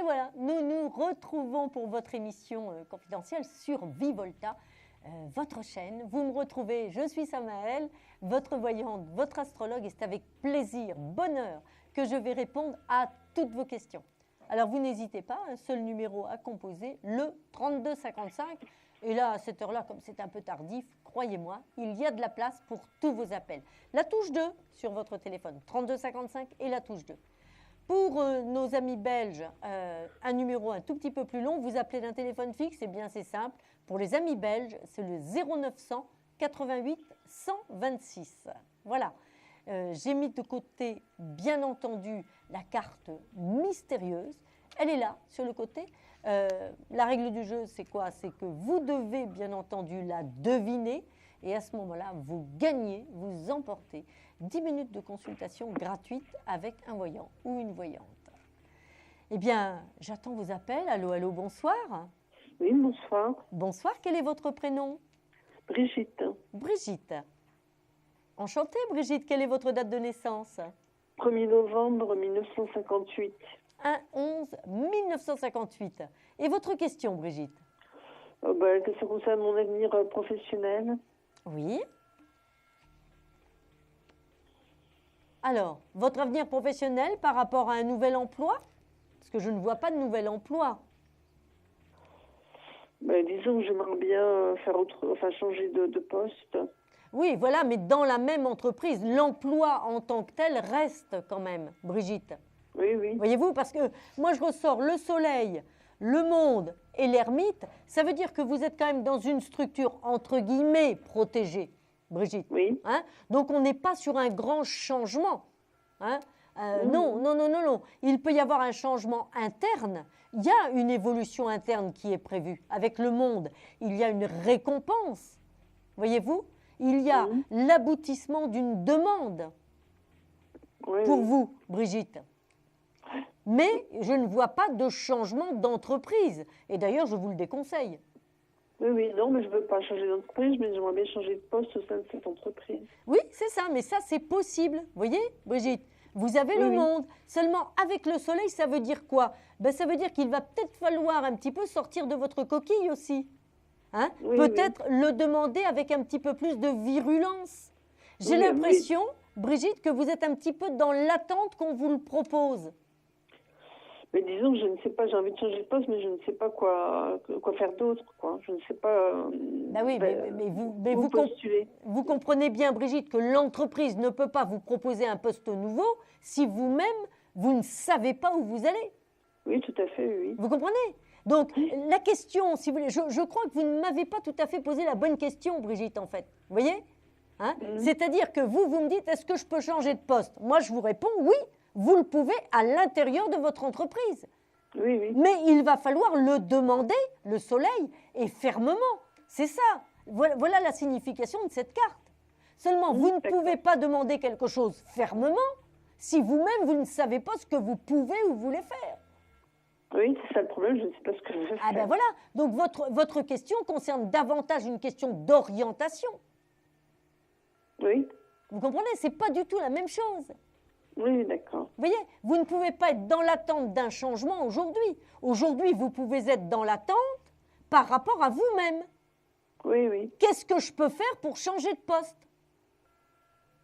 Et voilà, nous nous retrouvons pour votre émission confidentielle sur Vivolta, votre chaîne. Vous me retrouvez, je suis Samaëlle, votre voyante, votre astrologue, et c'est avec plaisir, bonheur que je vais répondre à toutes vos questions. Alors vous n'hésitez pas, un seul numéro à composer, le 3255. Et là, à cette heure-là, comme c'est un peu tardif, croyez-moi, il y a de la place pour tous vos appels. La touche 2 sur votre téléphone, 3255 et la touche 2. Pour nos amis belges, un numéro un tout petit peu plus long, vous appelez d'un téléphone fixe, eh bien c'est simple. Pour les amis belges, c'est le 0900 88 126. Voilà. J'ai mis de côté, bien entendu, la carte mystérieuse. Elle est là, sur le côté. La règle du jeu, c'est quoi? C'est que vous devez, bien entendu, la deviner. Et à ce moment-là, vous gagnez, vous emportez 10 minutes de consultation gratuite avec un voyant ou une voyante. Eh bien, j'attends vos appels. Allô, allô, bonsoir. Oui, bonsoir. Bonsoir, quel est votre prénom? Brigitte. Brigitte. Enchantée, Brigitte. Quelle est votre date de naissance? 1er novembre 1958. 1-11-1958. Et votre question, Brigitte? Que ça concerne mon avenir professionnel. Oui. Alors, votre avenir professionnel par rapport à un nouvel emploi? Parce que je ne vois pas de nouvel emploi. Disons que j'aimerais bien changer de poste. Oui, voilà, mais dans la même entreprise, l'emploi en tant que tel reste quand même, Brigitte. Oui, oui. Voyez-vous, parce que moi je ressors le soleil, le monde et l'ermite, ça veut dire que vous êtes quand même dans une structure entre guillemets protégée, Brigitte. Oui. Hein? Donc on n'est pas sur un grand changement. Hein? Non. Il peut y avoir un changement interne. Il y a une évolution interne qui est prévue avec le monde. Il y a une récompense. Voyez-vous? Il y a l'aboutissement d'une demande pour vous, Brigitte. Mais je ne vois pas de changement d'entreprise. Et d'ailleurs, je vous le déconseille. Oui, non, mais je ne veux pas changer d'entreprise, mais j'aimerais bien changer de poste au sein de cette entreprise. Oui, c'est ça, mais ça, c'est possible. Vous voyez, Brigitte, vous avez le monde. Seulement, avec le soleil, ça veut dire quoi? Ça veut dire qu'il va peut-être falloir un petit peu sortir de votre coquille aussi. Hein? Peut-être le demander avec un petit peu plus de virulence. J'ai l'impression, Brigitte, que vous êtes un petit peu dans l'attente qu'on vous le propose. Mais disons que je ne sais pas, j'ai envie de changer de poste, mais je ne sais pas quoi faire d'autre, quoi. Je ne sais pas. Vous comprenez bien, Brigitte, que l'entreprise ne peut pas vous proposer un poste nouveau si vous-même, vous ne savez pas où vous allez. Oui, tout à fait, oui. Vous comprenez? Donc, la question, si vous voulez, je crois que vous ne m'avez pas tout à fait posé la bonne question, Brigitte, en fait. Vous voyez? Hein? C'est-à-dire que vous me dites, est-ce que je peux changer de poste? Moi, je vous réponds, oui. Vous le pouvez à l'intérieur de votre entreprise. Oui, oui. Mais il va falloir le demander, le soleil, et fermement. C'est ça. Voilà la signification de cette carte. Seulement, vous ne pouvez pas demander quelque chose fermement si vous-même, vous ne savez pas ce que vous pouvez ou voulez faire. Oui, c'est ça le problème, je ne sais pas ce que je veux faire. Ah ben voilà. Donc, votre question concerne davantage une question d'orientation. Oui. Vous comprenez? Ce n'est pas du tout la même chose. Oui, d'accord. Vous voyez, vous ne pouvez pas être dans l'attente d'un changement aujourd'hui. Aujourd'hui, vous pouvez être dans l'attente par rapport à vous-même. Oui, oui. Qu'est-ce que je peux faire pour changer de poste?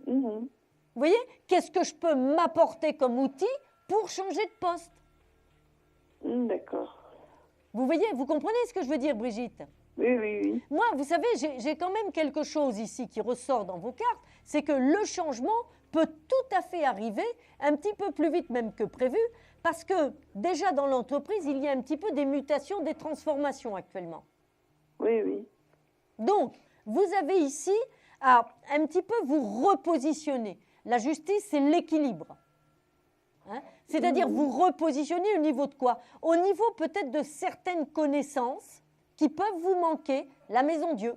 Vous voyez, qu'est-ce que je peux m'apporter comme outil pour changer de poste? D'accord. Vous voyez, vous comprenez ce que je veux dire, Brigitte? Oui, oui, oui. Moi, vous savez, j'ai quand même quelque chose ici qui ressort dans vos cartes, c'est que le changement peut tout à fait arriver, un petit peu plus vite même que prévu, parce que déjà dans l'entreprise, il y a un petit peu des mutations, des transformations actuellement. Oui, oui. Donc, vous avez ici à un petit peu vous repositionner. La justice, c'est l'équilibre. Hein? C'est-à-dire vous repositionner au niveau de quoi? Au niveau peut-être de certaines connaissances qui peuvent vous manquer, la maison Dieu,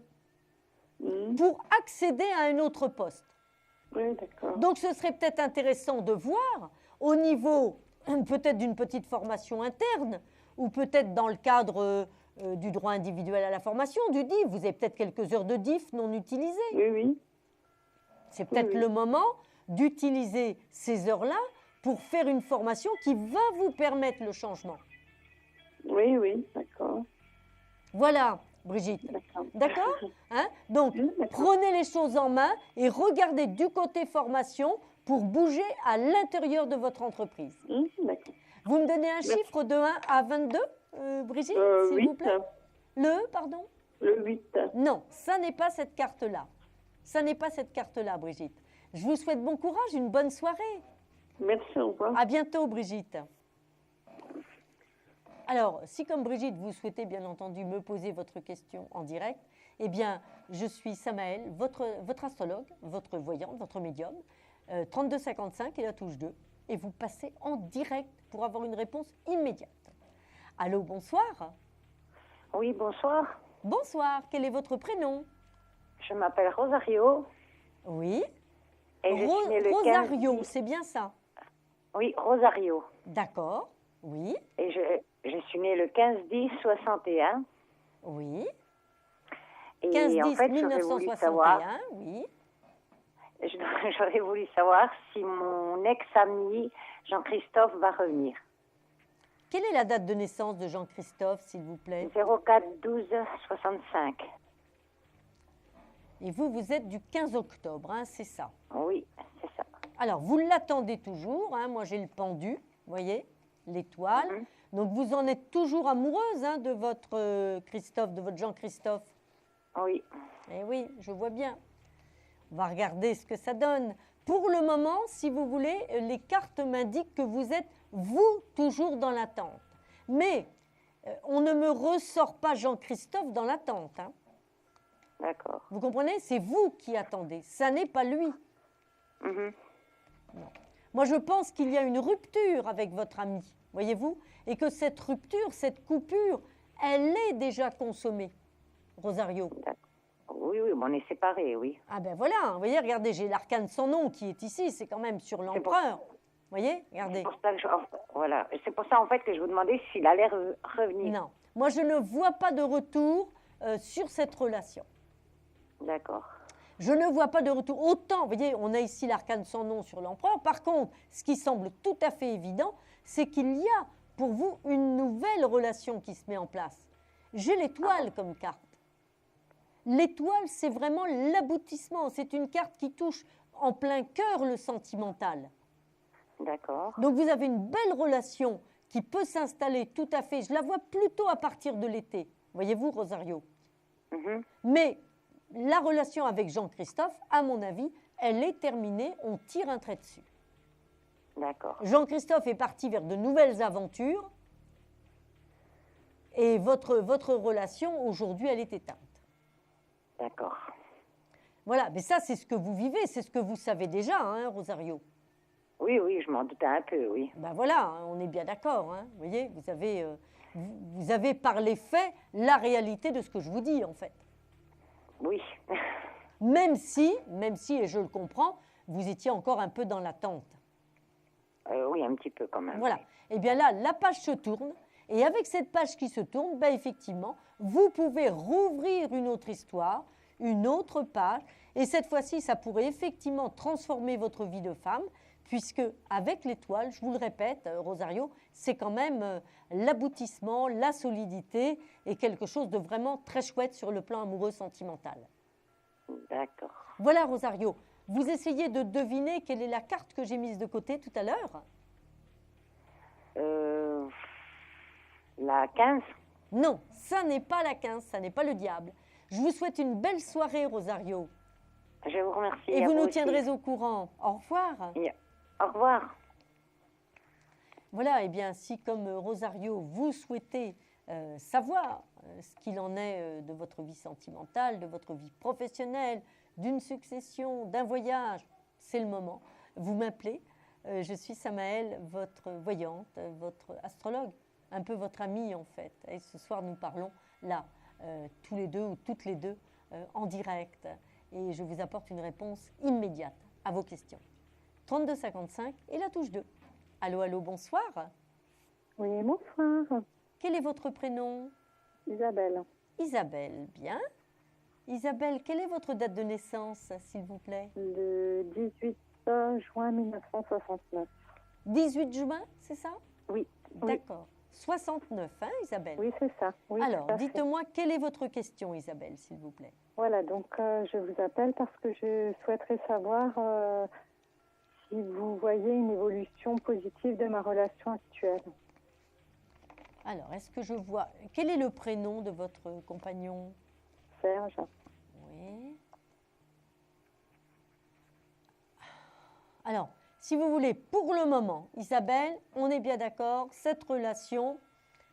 pour accéder à un autre poste. Oui, d'accord. Donc, ce serait peut-être intéressant de voir au niveau peut-être d'une petite formation interne ou peut-être dans le cadre du droit individuel à la formation, du DIF. Vous avez peut-être quelques heures de DIF non utilisées. Oui, oui. C'est peut-être le moment d'utiliser ces heures-là pour faire une formation qui va vous permettre le changement. Oui, oui, d'accord. Voilà, Brigitte. D'accord. D'accord, hein? Donc, D'accord. prenez les choses en main et regardez du côté formation pour bouger à l'intérieur de votre entreprise. D'accord. Vous me donnez un Merci. chiffre de 1 à 22, Brigitte, s'il 8. vous plaît? Le, pardon? Le 8. Non, ça n'est pas cette carte-là. Ça n'est pas cette carte-là, Brigitte. Je vous souhaite bon courage, une bonne soirée. Merci, au revoir. À bientôt, Brigitte. Alors, si comme Brigitte, vous souhaitez bien entendu me poser votre question en direct, eh bien, je suis Samaël, votre astrologue, votre voyante, votre médium, 3255 et la touche 2, et vous passez en direct pour avoir une réponse immédiate. Allô, bonsoir. Oui, bonsoir. Bonsoir, quel est votre prénom? Je m'appelle Rosario. Oui. Et je suis née le 15... Rosario, c'est bien ça? Oui, Rosario. D'accord, oui. Et je suis née le 15-10-61. Oui. Et 15-10 en fait, j'aurais voulu savoir, 1961, oui. j'aurais voulu savoir si mon ex-ami Jean-Christophe va revenir. Quelle est la date de naissance de Jean-Christophe, s'il vous plaît? 04-12-65. Et vous, vous êtes du 15 octobre, hein, c'est ça? Oui, c'est ça. Alors, vous l'attendez toujours, hein, moi j'ai le pendu, vous voyez, l'étoile. Donc, vous en êtes toujours amoureuse hein, de votre Christophe, de votre Jean-Christophe? Oui. Eh oui, je vois bien. On va regarder ce que ça donne. Pour le moment, si vous voulez, les cartes m'indiquent que vous êtes, vous, toujours dans l'attente. Mais on ne me ressort pas Jean-Christophe dans l'attente. Hein. D'accord. Vous comprenez? C'est vous qui attendez, ça n'est pas lui. Mhm. Non. Moi, je pense qu'il y a une rupture avec votre ami, voyez-vous, et que cette rupture, cette coupure, elle est déjà consommée, Rosario. Oui, oui, mais on est séparés, oui. Ah ben voilà, vous voyez, regardez, j'ai l'arcane sans nom qui est ici, c'est quand même sur l'empereur. Vous voyez, regardez. C'est pour ça que voilà. C'est pour ça, en fait, que je vous demandais s'il allait revenir. Non, moi, je ne vois pas de retour sur cette relation. D'accord. Je ne vois pas de retour. Autant, vous voyez, on a ici l'arcane sans nom sur l'empereur. Par contre, ce qui semble tout à fait évident, c'est qu'il y a pour vous une nouvelle relation qui se met en place. J'ai l'étoile comme carte. L'étoile, c'est vraiment l'aboutissement. C'est une carte qui touche en plein cœur le sentimental. D'accord. Donc, vous avez une belle relation qui peut s'installer tout à fait. Je la vois plutôt à partir de l'été. Voyez-vous, Rosario? Mhm. Mais la relation avec Jean-Christophe, à mon avis, elle est terminée. On tire un trait dessus. D'accord. Jean-Christophe est parti vers de nouvelles aventures. Et votre relation, aujourd'hui, elle est éteinte. D'accord. Voilà, mais ça, c'est ce que vous vivez, c'est ce que vous savez déjà, hein, Rosario. Oui, oui, je m'en doutais un peu, oui. Ben voilà, hein, on est bien d'accord. Hein, vous voyez, vous avez par les faits la réalité de ce que je vous dis, en fait. Oui. Même si, et je le comprends, vous étiez encore un peu dans l'attente. Oui, un petit peu quand même. Voilà. Et bien là, la page se tourne. Et avec cette page qui se tourne, ben effectivement, vous pouvez rouvrir une autre histoire, une autre page. Et cette fois-ci, ça pourrait effectivement transformer votre vie de femme, puisque avec l'étoile, je vous le répète, Rosario, c'est quand même l'aboutissement, la solidité et quelque chose de vraiment très chouette sur le plan amoureux sentimental. D'accord. Voilà, Rosario. Vous essayez de deviner quelle est la carte que j'ai mise de côté tout à l'heure? La 15? Non, ça n'est pas la 15, ça n'est pas le diable. Je vous souhaite une belle soirée, Rosario. Je vous remercie. Et vous nous aussi. tiendrez au courant. Au revoir. Au revoir. Voilà, et bien si comme Rosario, vous souhaitez savoir ce qu'il en est de votre vie sentimentale, de votre vie professionnelle, d'une succession, d'un voyage, c'est le moment. Vous m'appelez, je suis Samaël, votre voyante, votre astrologue, un peu votre amie en fait. Et ce soir, nous parlons là, tous les deux ou toutes les deux, en direct. Et je vous apporte une réponse immédiate à vos questions. 3255 et la touche 2. Allô, allô, bonsoir. Oui, bonsoir. Quel est votre prénom? Isabelle. Isabelle, bien. Isabelle, quelle est votre date de naissance, s'il vous plaît? Le 18 juin 1969. 18 juin, c'est ça? Oui. D'accord. 69, hein, Isabelle? Oui, c'est ça. Oui, Alors, tout à fait. dites-moi, quelle est votre question, Isabelle, s'il vous plaît? Voilà, donc je vous appelle parce que je souhaiterais savoir si vous voyez une évolution positive de ma relation actuelle. Alors, est-ce que je vois... Quel est le prénom de votre compagnon? Serge. Oui. Alors, si vous voulez, pour le moment, Isabelle, on est bien d'accord, cette relation,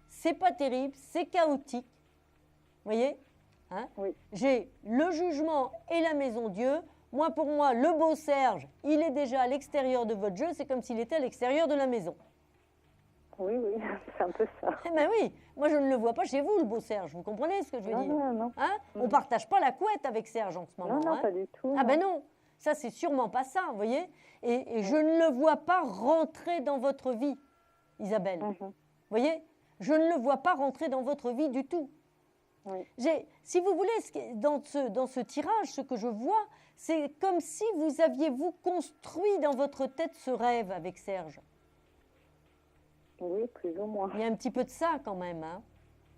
c'est pas terrible, c'est chaotique. Vous voyez, hein? Oui. J'ai le jugement et la maison Dieu. Moi, pour moi, le beau Serge, il est déjà à l'extérieur de votre jeu, c'est comme s'il était à l'extérieur de la maison. Oui, oui, c'est un peu ça. Eh bien oui, moi je ne le vois pas chez vous, le beau Serge, vous comprenez ce que je veux Non, dire? non, non. Hein? On ne partage pas la couette avec Serge en ce moment. Non, non, hein? pas du tout. Ah ben non, ça c'est sûrement pas ça, vous voyez? Et je ne le vois pas rentrer dans votre vie, Isabelle. Vous voyez? Je ne le vois pas rentrer dans votre vie du tout. Oui. Si vous voulez, dans ce tirage, ce que je vois, c'est comme si vous aviez construit dans votre tête ce rêve avec Serge. Oui, plus ou moins. Il y a un petit peu de ça quand même. Hein?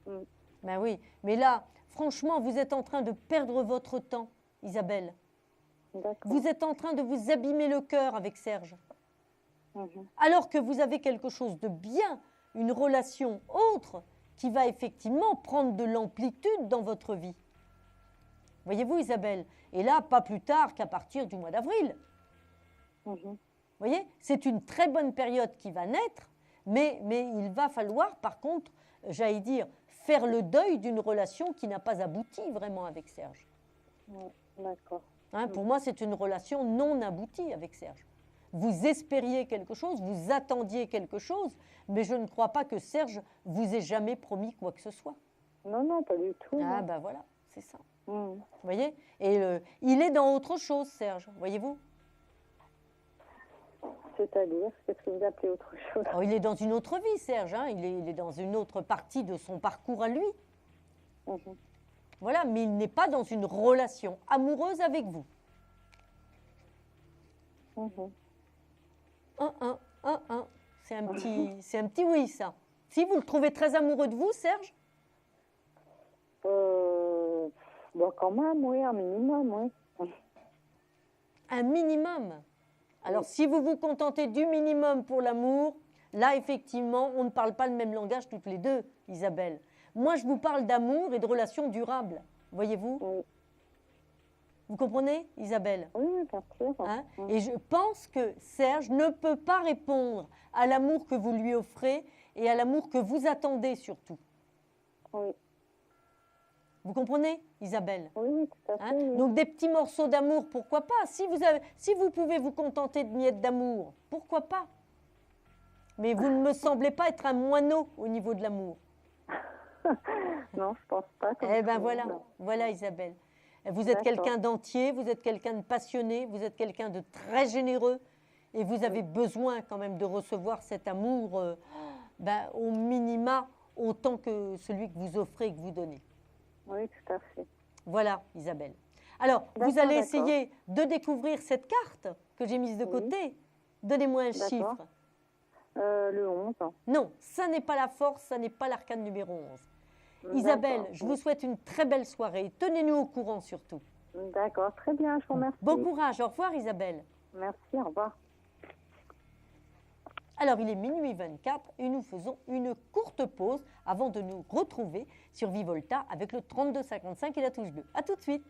Mm. Ben oui, mais là, franchement, vous êtes en train de perdre votre temps, Isabelle. D'accord. Vous êtes en train de vous abîmer le cœur avec Serge. Alors que vous avez quelque chose de bien, une relation autre, qui va effectivement prendre de l'amplitude dans votre vie. Voyez-vous, Isabelle? Et là, pas plus tard qu'à partir du mois d'avril. Vous voyez? C'est une très bonne période qui va naître, mais il va falloir, par contre, j'allais dire, faire le deuil d'une relation qui n'a pas abouti vraiment avec Serge. D'accord. Hein, pour moi, c'est une relation non aboutie avec Serge. Vous espériez quelque chose, vous attendiez quelque chose, mais je ne crois pas que Serge vous ait jamais promis quoi que ce soit. Non, non, pas du tout. Ah ben voilà, c'est ça. Vous voyez? Et il est dans autre chose, Serge, voyez-vous? C'est-à-dire, qu'est-ce que vous appelez autre chose? Oh, il est dans une autre vie, Serge. Hein, il est dans une autre partie de son parcours à lui. Voilà, mais il n'est pas dans une relation amoureuse avec vous. 1-1, 1-1. C'est un petit oui, ça. Si vous le trouvez très amoureux de vous, Serge? Bon, quand même, oui, un minimum, oui. Un minimum. Alors, si vous vous contentez du minimum pour l'amour, là, effectivement, on ne parle pas le même langage toutes les deux, Isabelle. Moi, je vous parle d'amour et de relations durables, voyez-vous? Oui. Vous comprenez, Isabelle? Oui, bien sûr. Hein? Et je pense que Serge ne peut pas répondre à l'amour que vous lui offrez et à l'amour que vous attendez surtout. Oui. Vous comprenez, Isabelle? Oui, oui, tout à fait. Hein? Oui. Donc des petits morceaux d'amour, pourquoi pas? Si vous pouvez vous contenter de miettes d'amour, pourquoi pas? Mais vous ne me semblez pas être un moineau au niveau de l'amour. Non, je pense pas. Eh bien voilà, voilà Isabelle. Vous êtes quelqu'un d'entier, vous êtes quelqu'un de passionné, vous êtes quelqu'un de très généreux et vous avez besoin quand même de recevoir cet amour au minima autant que celui que vous offrez et que vous donnez. Oui, tout à fait. Voilà, Isabelle. Alors, vous allez essayer de découvrir cette carte que j'ai mise de côté. Donnez-moi un chiffre. Le 11. Non, ça n'est pas la force, ça n'est pas l'arcane numéro 11. Isabelle, je vous souhaite une très belle soirée. Tenez-nous au courant surtout. D'accord, très bien, je vous remercie. Bon courage, au revoir Isabelle. Merci, au revoir. Alors, il est minuit 24 et nous faisons une courte pause avant de nous retrouver sur Vivolta avec le 3255 et la touche 2. A tout de suite.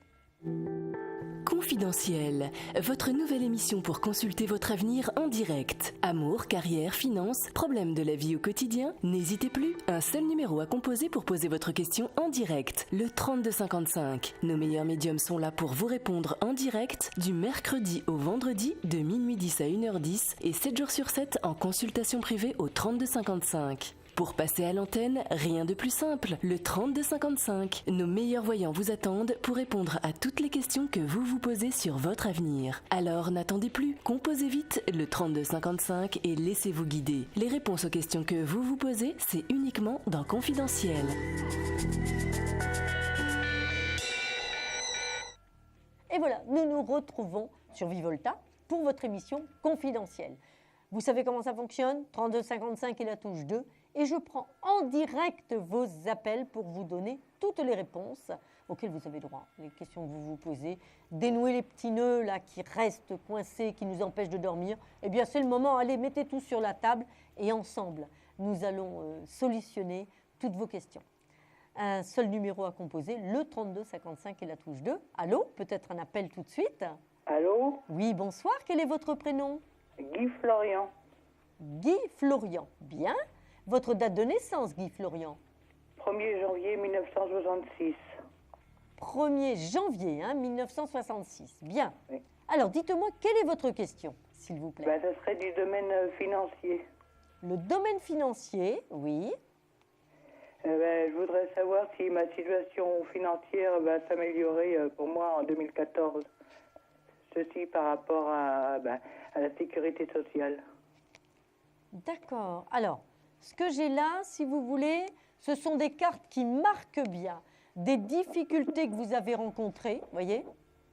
Confidentiel, votre nouvelle émission pour consulter votre avenir en direct. Amour, carrière, finances, problèmes de la vie au quotidien? N'hésitez plus, un seul numéro à composer pour poser votre question en direct, le 3255. Nos meilleurs médiums sont là pour vous répondre en direct du mercredi au vendredi de minuit 10 à 1h10 et 7 jours sur 7 en consultation privée au 3255. Pour passer à l'antenne, rien de plus simple, le 3255. Nos meilleurs voyants vous attendent pour répondre à toutes les questions que vous vous posez sur votre avenir. Alors n'attendez plus, composez vite le 3255 et laissez-vous guider. Les réponses aux questions que vous vous posez, c'est uniquement dans Confidentiel. Et voilà, nous nous retrouvons sur Vivolta pour votre émission Confidentielle. Vous savez comment ça fonctionne? 3255 et la touche 2. et je prends en direct vos appels pour vous donner toutes les réponses auxquelles vous avez droit, les questions que vous vous posez, dénouer les petits nœuds là qui restent coincés, qui nous empêchent de dormir. Eh bien, c'est le moment, allez, mettez tout sur la table et ensemble, nous allons solutionner toutes vos questions. Un seul numéro à composer, le 32 55 et la touche 2. Allô, peut-être un appel tout de suite. Allô? Oui, bonsoir, quel est votre prénom? Guy Florian. Guy Florian, bien. Votre date de naissance, Guy Florian? 1er janvier 1966. 1er janvier 1966, bien. Oui. Alors, dites-moi, quelle est votre question, s'il vous plaît? Ben, ça serait du domaine financier. Le domaine financier, oui. Je voudrais savoir si ma situation financière va s'améliorer pour moi en 2014. Ceci par rapport à la sécurité sociale. D'accord. Alors, ce que j'ai là, si vous voulez, ce sont des cartes qui marquent bien des difficultés que vous avez rencontrées. Vous voyez?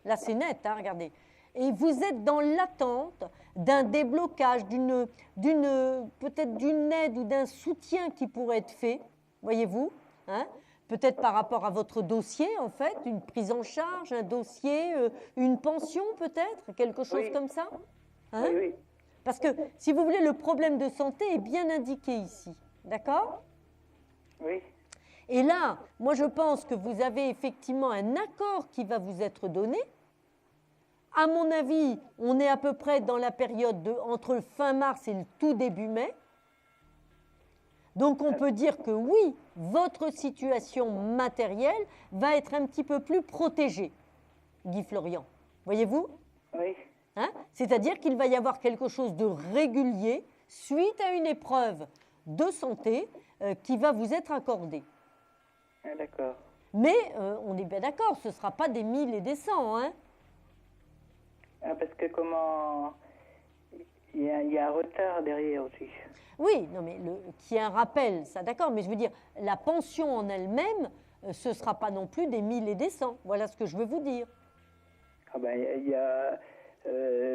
Là, c'est net, hein, regardez. Et vous êtes dans l'attente d'un déblocage, peut-être d'une aide ou d'un soutien qui pourrait être fait, voyez-vous, hein? Peut-être par rapport à votre dossier, en fait, une prise en charge, un dossier, une pension peut-être, quelque chose Oui. comme ça, hein? Oui, oui. Parce que, si vous voulez, le problème de santé est bien indiqué ici, d'accord? Oui. Et là, moi je pense que vous avez effectivement un accord qui va vous être donné. À mon avis, on est à peu près dans la période entre le fin mars et le tout début mai. Donc on peut dire que oui, votre situation matérielle va être un petit peu plus protégée, Guy Florian. Voyez-vous? Oui. Hein? C'est-à-dire qu'il va y avoir quelque chose de régulier suite à une épreuve de santé qui va vous être accordée. Ah, d'accord. Mais on est bien d'accord, ce ne sera pas des 1000 et des 100, hein? Ah, parce que comment... Il y a un retard derrière aussi. Oui, non, mais qu'il y ait un rappel, ça d'accord, mais je veux dire, la pension en elle-même, ce ne sera pas non plus des 1000 et des 100. Voilà ce que je veux vous dire. Ah ben, il y a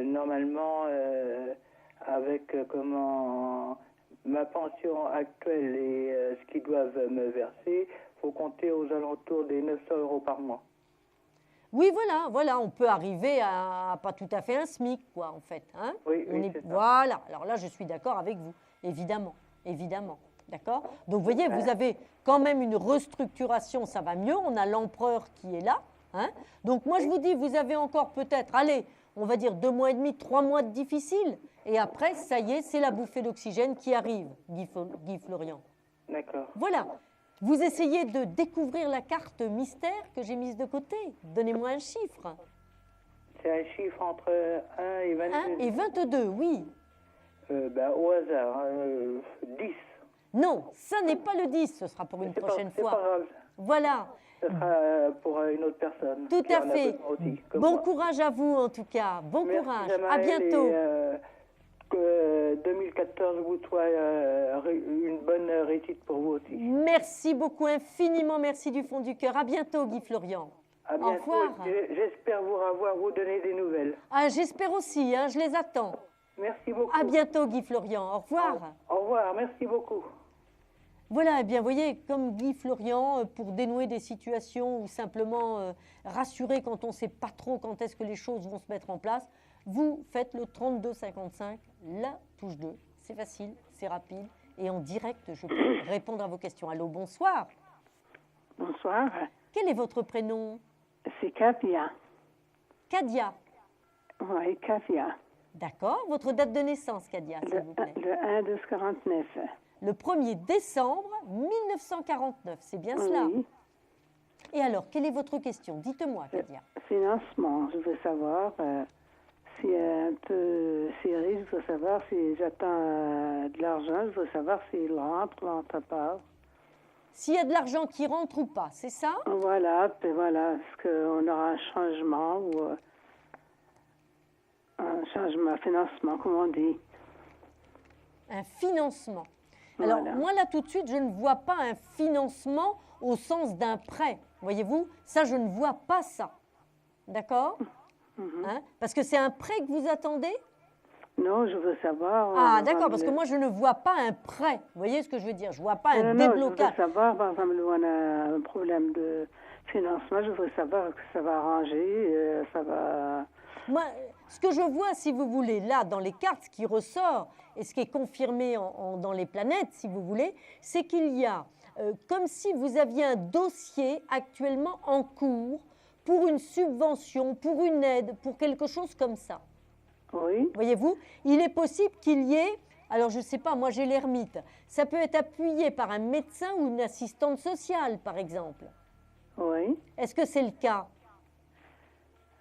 normalement, avec comment ma pension actuelle et ce qu'ils doivent me verser, il faut compter aux alentours des 900 € par mois. Oui, voilà, on peut arriver à pas tout à fait un SMIC, quoi, en fait. Hein? Oui, c'est ça. Voilà, alors là, je suis d'accord avec vous, évidemment, d'accord? Donc, vous voyez, vous avez quand même une restructuration, ça va mieux, on a l'empereur qui est là, hein? Donc, moi, je vous dis, vous avez encore peut-être, allez, on va dire 2 mois et demi, 3 mois de difficile, et après, ça y est, c'est la bouffée d'oxygène qui arrive, Guy Florian. D'accord. Voilà. Vous essayez de découvrir la carte mystère que j'ai mise de côté. Donnez-moi un chiffre. C'est un chiffre entre 1 et 22. 1 et 22, oui. Au hasard, 10. Non, ça n'est pas le 10, ce sera pour une prochaine fois. C'est pas grave. Voilà, Ce sera pour une autre personne. tout qui à en a fait. besoin aussi, comme Bon moi. courage à vous en tout cas. Bon Merci, courage. Jamaël, À bientôt. Et, que 2014 vous soit une bonne réussite pour vous aussi. Merci beaucoup, infiniment merci du fond du cœur. À bientôt, Guy Florian. À Au bientôt. revoir. J'espère vous avoir vous donner des nouvelles. Ah, j'espère aussi, hein, je les attends. Merci beaucoup. À bientôt, Guy Florian. Au revoir. Au revoir, merci beaucoup. Voilà, eh bien, vous voyez, comme Guy Florian, pour dénouer des situations ou simplement rassurer quand on ne sait pas trop quand est-ce que les choses vont se mettre en place, vous faites le 3255, la touche 2. C'est facile, c'est rapide et en direct, je peux répondre à vos questions. Allô, bonsoir. Bonsoir, Quel est votre prénom? c'est Katia. Kadia. Oui, Katia. D'accord. Votre date de naissance, Kadia, s'il vous plaît. Le 1-12-49. Le 1er décembre 1949, c'est bien cela? Oui. Et alors, quelle est votre question? Dites-moi, Kadia. Financement, je veux savoir si un peu sérieux, je veux savoir si j'attends de l'argent, je veux savoir s'il rentre pas. S'il y a de l'argent qui rentre ou pas, c'est ça? Voilà, puis voilà, est-ce qu'on aura un changement ou un changement, financement, comme on dit. Un financement. Alors, Voilà. moi, là, tout de suite, je ne vois pas un financement au sens d'un prêt. Voyez-vous? Ça, je ne vois pas ça. D'accord? Hein? Parce que c'est un prêt que vous attendez? Non, je veux savoir. Ah, d'accord, parce que moi, je ne vois pas un prêt. Vous voyez ce que je veux dire? Je ne vois pas un non, je déblocage. veux savoir, par exemple, on a un problème de financement, je veux savoir que ça va arranger, ça va... Moi, ce que je vois, si vous voulez, là, dans les cartes, ce qui ressort et ce qui est confirmé dans les planètes, si vous voulez, c'est qu'il y a, comme si vous aviez un dossier actuellement en cours pour une subvention, pour une aide, pour quelque chose comme ça. Oui. Voyez-vous, il est possible qu'il y ait, alors je ne sais pas, moi j'ai l'ermite, ça peut être appuyé par un médecin ou une assistante sociale, par exemple. Oui. Est-ce que c'est le cas?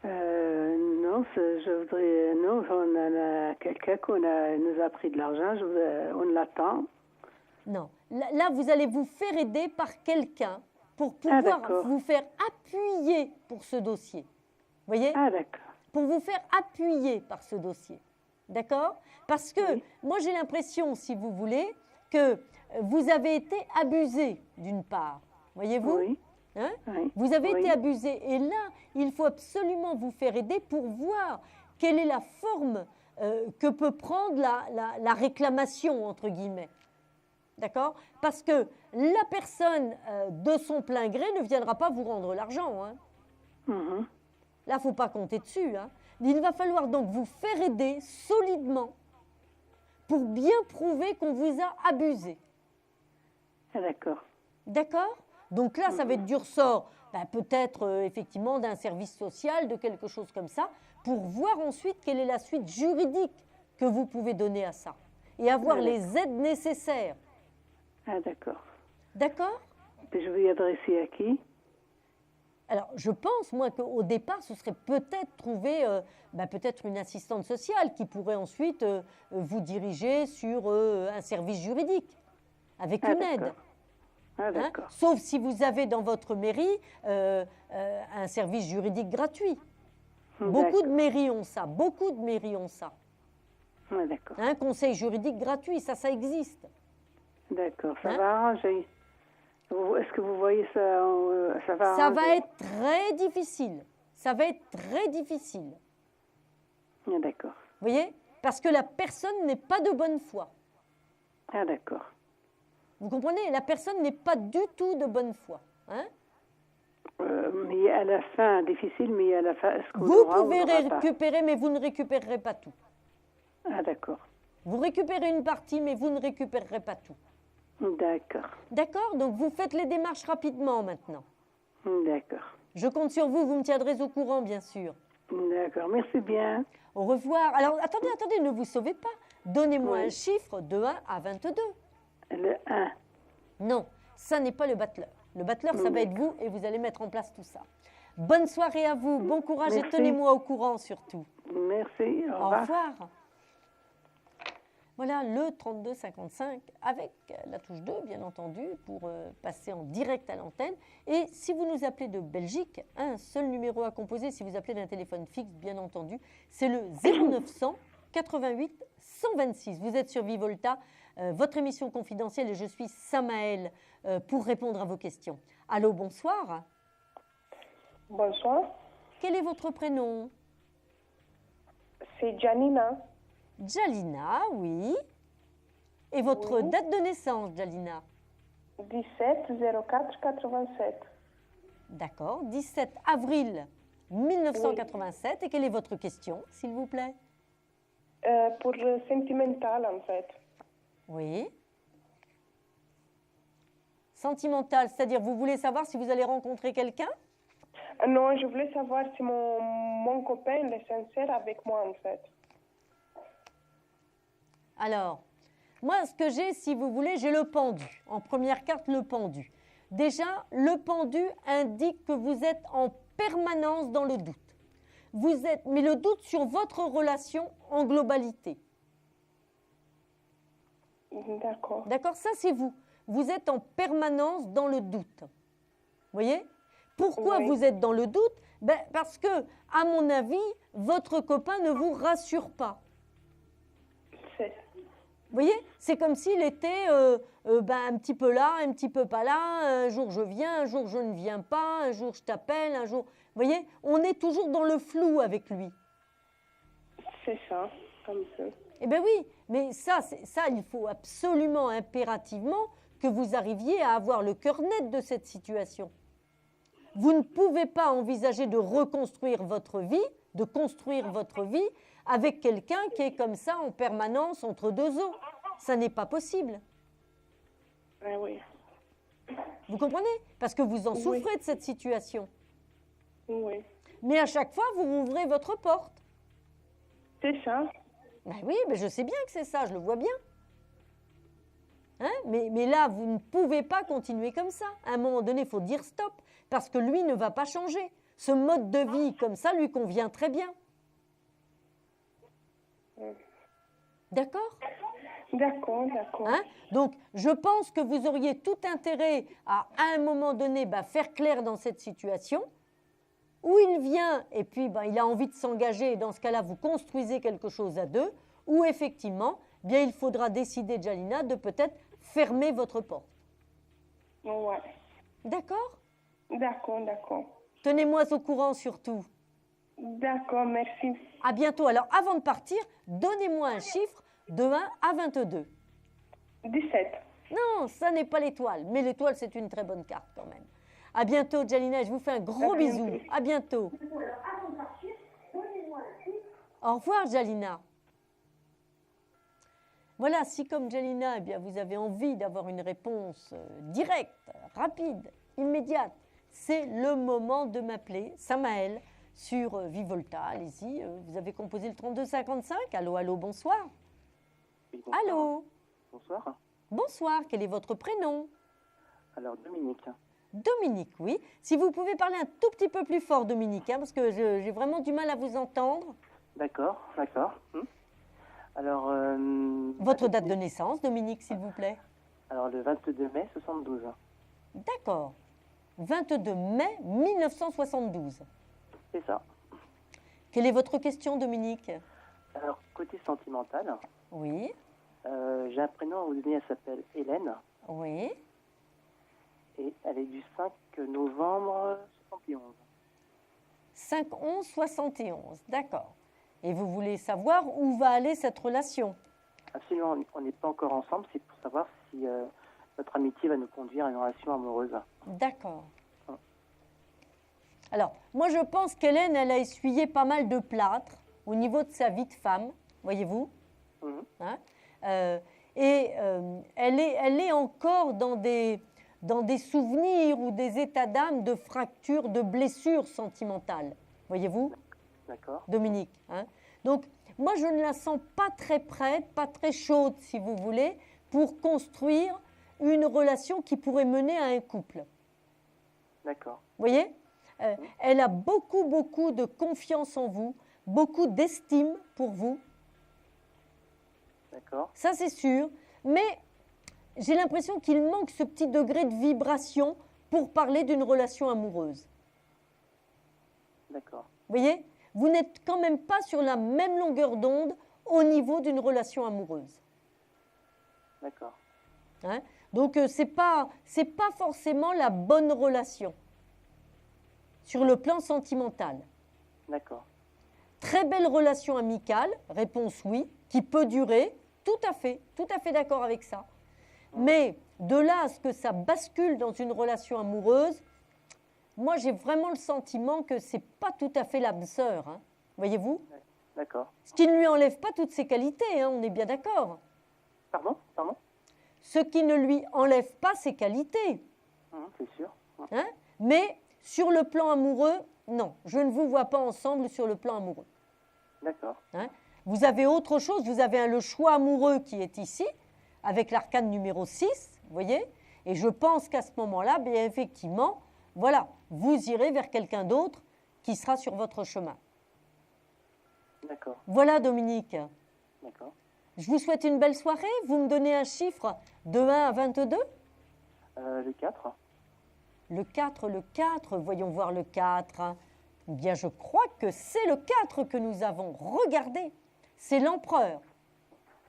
Non, je voudrais... Non, on a quelqu'un nous a pris de l'argent, on l'attend. Non. Là, vous allez vous faire aider par quelqu'un pour pouvoir vous faire appuyer pour ce dossier. Vous voyez? Ah, d'accord. Pour vous faire appuyer par ce dossier. D'accord? Parce que moi, j'ai l'impression, si vous voulez, que vous avez été abusé d'une part. Voyez-vous? Oui. Hein? Oui. Vous avez Oui. été abusé. Et là, il faut absolument vous faire aider pour voir quelle est la forme que peut prendre la réclamation, entre guillemets. D'accord? Parce que la personne, de son plein gré, ne viendra pas vous rendre l'argent. Hein? Mhm. Là, il ne faut pas compter dessus. Hein? Il va falloir donc vous faire aider solidement pour bien prouver qu'on vous a abusé. Ah, d'accord. D'accord? Donc là, ça va être du ressort, peut-être effectivement d'un service social, de quelque chose comme ça, pour voir ensuite quelle est la suite juridique que vous pouvez donner à ça et avoir les aides nécessaires. Ah, d'accord. D'accord? Et je vais y adresser à qui? Alors, je pense, moi, qu'au départ, ce serait peut-être trouver peut-être une assistante sociale qui pourrait ensuite vous diriger sur un service juridique avec une aide. Ah, d'accord. Sauf si vous avez dans votre mairie un service juridique gratuit. Beaucoup de mairies ont ça. Beaucoup de mairies ont ça. Ah, d'accord. Un conseil juridique gratuit, ça existe. D'accord, ça va arranger. Est-ce que vous voyez ça, ça va Ça arranger? va être très difficile. Ça va être très difficile. Ah, d'accord. Vous voyez? Parce que la personne n'est pas de bonne foi. Ah, d'accord. Vous comprenez? La personne n'est pas du tout de bonne foi. Hein? Mais à la fin, difficile, mais à la fin, est-ce qu'on Vous aura, pouvez on n'aura pas? récupérer, mais vous ne récupérerez pas tout. Ah, d'accord. Vous récupérez une partie, mais vous ne récupérerez pas tout. D'accord. D'accord? Donc vous faites les démarches rapidement maintenant. D'accord. Je compte sur vous, vous me tiendrez au courant, bien sûr. D'accord, merci bien. Au revoir. Alors, attendez, ne vous sauvez pas. Donnez-moi un chiffre de 1 à 22. Le 1. Non, ça n'est pas le battleur. Le battleur, ça va être vous et vous allez mettre en place tout ça. Bonne soirée à vous, bon courage et tenez-moi au courant surtout. Merci, au Au revoir. revoir. Voilà le 3255 avec la touche 2, bien entendu, pour passer en direct à l'antenne. Et si vous nous appelez de Belgique, un seul numéro à composer, si vous appelez d'un téléphone fixe, bien entendu, c'est le 0900 88 126. Vous êtes sur Vivolta, votre émission confidentielle, et je suis Samaël pour répondre à vos questions. Allô, bonsoir. Bonsoir, Quel est votre prénom? c'est Janina, Jalina, oui. Et votre date de naissance, Jalina? 17 04 87. D'accord, 17 avril 1987. Et quelle est votre question, s'il vous plaît? Pour le sentimental, en fait. Oui. Sentimental, c'est-à-dire vous voulez savoir si vous allez rencontrer quelqu'un? Non, je voulais savoir si mon copain est sincère avec moi, en fait. Alors, moi, ce que j'ai, si vous voulez, j'ai le pendu. En première carte, le pendu. Déjà, le pendu indique que vous êtes en permanence dans le doute. Vous êtes, mais le doute sur votre relation en globalité. D'accord. D'accord, ça c'est vous. Vous êtes en permanence dans le doute. Vous voyez? Pourquoi vous êtes dans le doute? Parce que, à mon avis, votre copain ne vous rassure pas. Vous voyez? C'est comme s'il était un petit peu là, un petit peu pas là. Un jour je viens, un jour je ne viens pas, un jour je t'appelle, un jour... Vous voyez? On est toujours dans le flou avec lui. C'est ça. comme ça. Eh bien oui, mais ça, il faut absolument, impérativement, que vous arriviez à avoir le cœur net de cette situation. Vous ne pouvez pas envisager de reconstruire votre vie, de construire votre vie avec quelqu'un qui est comme ça en permanence entre deux eaux. Ça n'est pas possible. Ah oui. Vous comprenez? Parce que vous en souffrez de cette situation. Oui. Mais à chaque fois, vous ouvrez votre porte. C'est ça. Ben oui, mais je sais bien que c'est ça, je le vois bien. Hein? Mais là, vous ne pouvez pas continuer comme ça. À un moment donné, il faut dire stop, parce que lui ne va pas changer. Ce mode de vie comme ça lui convient très bien. D'accord? D'accord, d'accord. Hein? Donc, je pense que vous auriez tout intérêt à un moment donné, faire clair dans cette situation, où il vient et puis il a envie de s'engager, et dans ce cas-là, vous construisez quelque chose à deux, ou effectivement, il faudra décider, Jalina, de peut-être fermer votre porte. Ouais. D'accord? D'accord, d'accord. Tenez-moi au courant surtout. D'accord, merci. À bientôt. Alors, avant de partir, donnez-moi un chiffre de 1 à 22. 17. Non, ça n'est pas l'étoile, mais l'étoile, c'est une très bonne carte quand même. À bientôt, Jalina, je vous fais un gros bisou. À bientôt. Au revoir, Jalina. Voilà, si comme Jalina, vous avez envie d'avoir une réponse directe, rapide, immédiate, c'est le moment de m'appeler, Samaël, sur Vivolta. Allez-y, vous avez composé le 3255. Allô, allô, bonsoir. Oui, bonsoir. Allô. Bonsoir. Bonsoir, quel est votre prénom? Alors, Dominique. Dominique, oui. Si vous pouvez parler un tout petit peu plus fort, Dominique, parce que j'ai vraiment du mal à vous entendre. D'accord, d'accord. Alors... Votre date de naissance, Dominique, s'il vous plaît. Alors, le 22 mai 72. D'accord. 22 mai 1972. C'est ça. Quelle est votre question, Dominique? Alors, côté sentimental, Oui. j'ai un prénom à vous donner, elle s'appelle Hélène. Oui. Et elle est du 5 novembre 71. 5-11-71, d'accord. Et vous voulez savoir où va aller cette relation? Absolument, on n'est pas encore ensemble, c'est pour savoir si notre amitié va nous conduire à une relation amoureuse. D'accord. Alors, moi je pense qu'Hélène, elle a essuyé pas mal de plâtre au niveau de sa vie de femme, voyez-vous. Hein? Elle est encore dans des souvenirs ou des états d'âme de fractures, de blessures sentimentales, voyez-vous. D'accord. Dominique. Hein? Donc, moi, je ne la sens pas très prête, pas très chaude, si vous voulez, pour construire une relation qui pourrait mener à un couple. D'accord. Vous voyez? Elle a beaucoup, beaucoup de confiance en vous, beaucoup d'estime pour vous. D'accord. Ça, c'est sûr. Mais j'ai l'impression qu'il manque ce petit degré de vibration pour parler d'une relation amoureuse. D'accord. Vous voyez? Vous n'êtes quand même pas sur la même longueur d'onde au niveau d'une relation amoureuse. D'accord. Hein? Donc, c'est pas forcément la bonne relation sur le plan sentimental. D'accord. Très belle relation amicale, réponse oui, qui peut durer, tout à fait d'accord avec ça. Mais de là à ce que ça bascule dans une relation amoureuse, moi j'ai vraiment le sentiment que c'est pas tout à fait l'âme sœur, hein, voyez-vous? D'accord. Ce qui ne lui enlève pas toutes ses qualités, hein, on est bien d'accord. Pardon? Ce qui ne lui enlève pas ses qualités. C'est sûr. Hein? Mais sur le plan amoureux, non, je ne vous vois pas ensemble sur le plan amoureux. D'accord. Hein? Vous avez autre chose, vous avez le choix amoureux qui est ici, avec l'arcane numéro 6, vous voyez? Et je pense qu'à ce moment-là, bien effectivement, voilà, vous irez vers quelqu'un d'autre qui sera sur votre chemin. D'accord. Voilà, Dominique. D'accord. Je vous souhaite une belle soirée. Vous me donnez un chiffre de 1 à 22? Le 4. Le 4, voyons voir le 4. Eh bien, je crois que c'est le 4 que nous avons. Regardez, c'est l'empereur.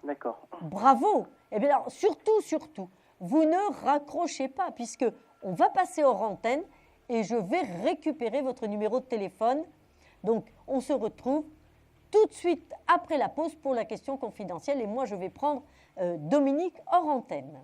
D'accord. Bravo. Eh bien, alors, surtout, vous ne raccrochez pas, puisque on va passer hors antenne et je vais récupérer votre numéro de téléphone. Donc, on se retrouve tout de suite après la pause pour la question confidentielle. Et moi, je vais prendre Dominique hors antenne.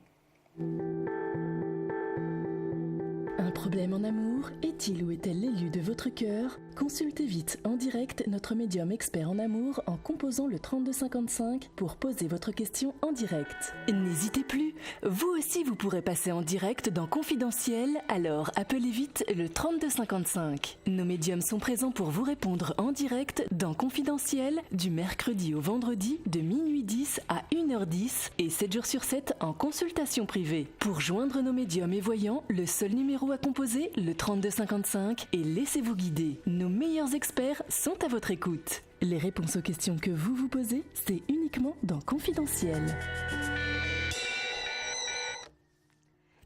Un problème en amour, est-il ou est-elle l'élu de votre cœur? Consultez vite en direct notre médium expert en amour en composant le 3255 pour poser votre question en direct. N'hésitez plus, vous aussi vous pourrez passer en direct dans Confidentiel, alors appelez vite le 3255. Nos médiums sont présents pour vous répondre en direct dans Confidentiel du mercredi au vendredi de minuit 10 à 1h10 et 7 jours sur 7 en consultation privée. Pour joindre nos médiums et voyants, le seul numéro à composer, le 3255, et laissez-vous guider. Nos meilleurs experts sont à votre écoute. Les réponses aux questions que vous vous posez, c'est uniquement dans Confidentiel.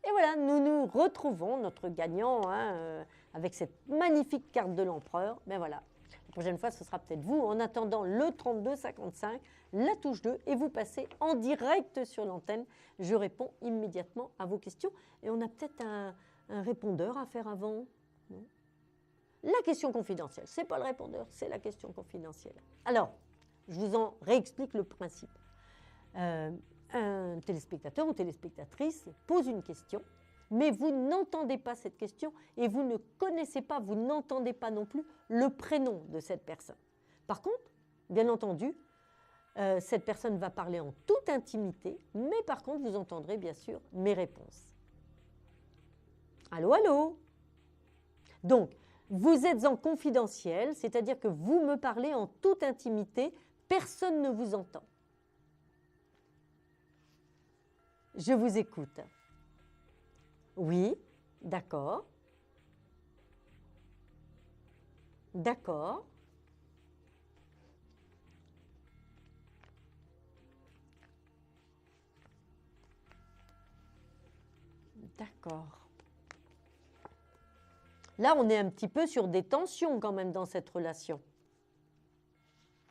Et voilà, nous nous retrouvons, notre gagnant, avec cette magnifique carte de l'empereur. Mais voilà, la prochaine fois, ce sera peut-être vous. En attendant, le 3255, la touche 2, et vous passez en direct sur l'antenne. Je réponds immédiatement à vos questions. Et on a peut-être un répondeur à faire avant, non? La question confidentielle, ce n'est pas le répondeur, c'est la question confidentielle. Alors, je vous en réexplique le principe. Un téléspectateur ou téléspectatrice pose une question, mais vous n'entendez pas cette question et vous ne connaissez pas, vous n'entendez pas non plus le prénom de cette personne. Par contre, bien entendu, cette personne va parler en toute intimité, mais par contre, vous entendrez bien sûr mes réponses. Allô, allô? Donc, vous êtes en confidentiel, c'est-à-dire que vous me parlez en toute intimité, personne ne vous entend. Je vous écoute. Oui, d'accord. D'accord. D'accord. Là, on est un petit peu sur des tensions quand même dans cette relation.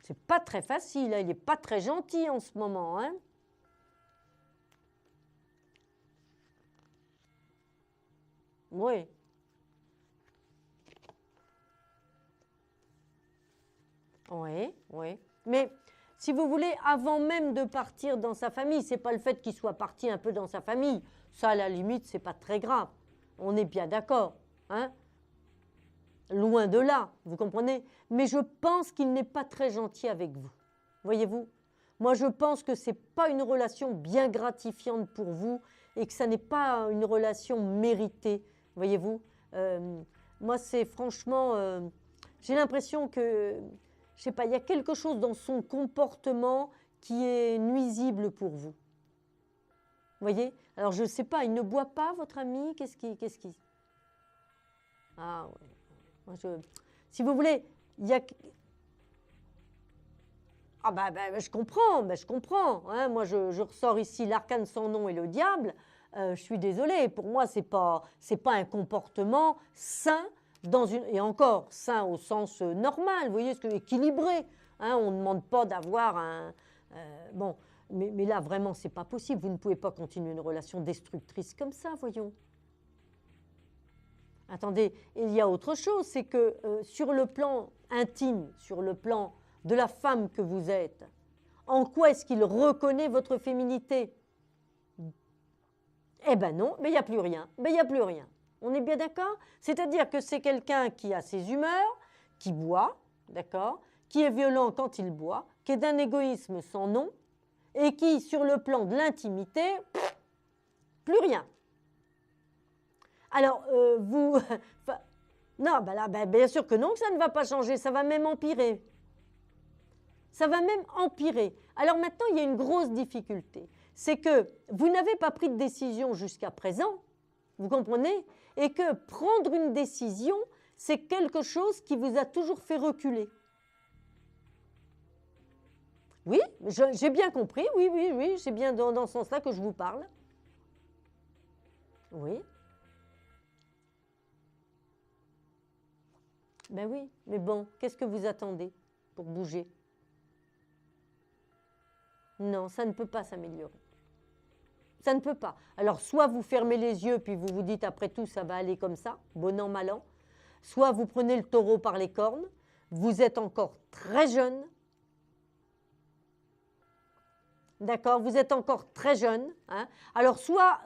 C'est pas très facile, hein, il n'est pas très gentil en ce moment, hein. Oui. Oui, oui. Mais si vous voulez, avant même de partir dans sa famille, c'est pas le fait qu'il soit parti un peu dans sa famille. Ça, à la limite, c'est pas très grave. On est bien d'accord, hein. Loin de là, vous comprenez? Mais je pense qu'il n'est pas très gentil avec vous. Voyez-vous? Moi, je pense que ce n'est pas une relation bien gratifiante pour vous et que ça n'est pas une relation méritée. Voyez-vous? Moi, c'est franchement... j'ai l'impression que, je ne sais pas, il y a quelque chose dans son comportement qui est nuisible pour vous. Vous voyez? Alors, je ne sais pas, il ne boit pas, votre ami? Qu'est-ce qui... Ah, oui. Si vous voulez, il y a... Ah je comprends. Hein. Moi, je ressors ici l'arcane sans nom et le diable. Je suis désolée, pour moi, c'est pas un comportement sain, et encore sain au sens normal, vous voyez, équilibré. Hein. On ne demande pas d'avoir un... bon, mais là, vraiment, c'est pas possible. Vous ne pouvez pas continuer une relation destructrice comme ça, voyons. Attendez, il y a autre chose, c'est que sur le plan intime, sur le plan de la femme que vous êtes, en quoi est-ce qu'il reconnaît votre féminité? Eh ben non, mais il n'y a plus rien. On est bien d'accord? C'est-à-dire que c'est quelqu'un qui a ses humeurs, qui boit, d'accord, qui est violent quand il boit, qui est d'un égoïsme sans nom, et qui, sur le plan de l'intimité, plus rien. Alors, vous... non, là, bien sûr que non, que ça ne va pas changer, ça va même empirer. Ça va même empirer. Alors maintenant, il y a une grosse difficulté. C'est que vous n'avez pas pris de décision jusqu'à présent, vous comprenez? Et que prendre une décision, c'est quelque chose qui vous a toujours fait reculer. Oui, j'ai bien compris, oui, c'est bien dans ce sens-là que je vous parle. Oui. Ben oui, mais bon, qu'est-ce que vous attendez pour bouger? Non, ça ne peut pas s'améliorer. Ça ne peut pas. Alors, soit vous fermez les yeux, puis vous vous dites, après tout, ça va aller comme ça, bon an, mal an. Soit vous prenez le taureau par les cornes, vous êtes encore très jeune, D'accord, vous êtes encore très jeune. Hein. Alors, soit,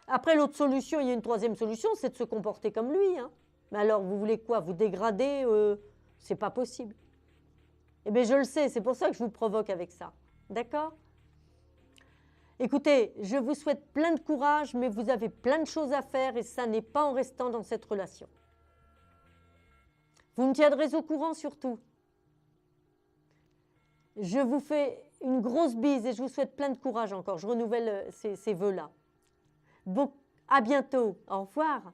après l'autre solution, il y a une troisième solution, c'est de se comporter comme lui. Hein. Mais alors, vous voulez quoi? Vous dégrader? C'est pas possible. Eh bien, je le sais, c'est pour ça que je vous provoque avec ça. D'accord? Écoutez, je vous souhaite plein de courage, mais vous avez plein de choses à faire et ça n'est pas en restant dans cette relation. Vous me tiendrez au courant surtout. Je vous fais une grosse bise et je vous souhaite plein de courage encore. Je renouvelle ces vœux-là. Bon, à bientôt. Au revoir.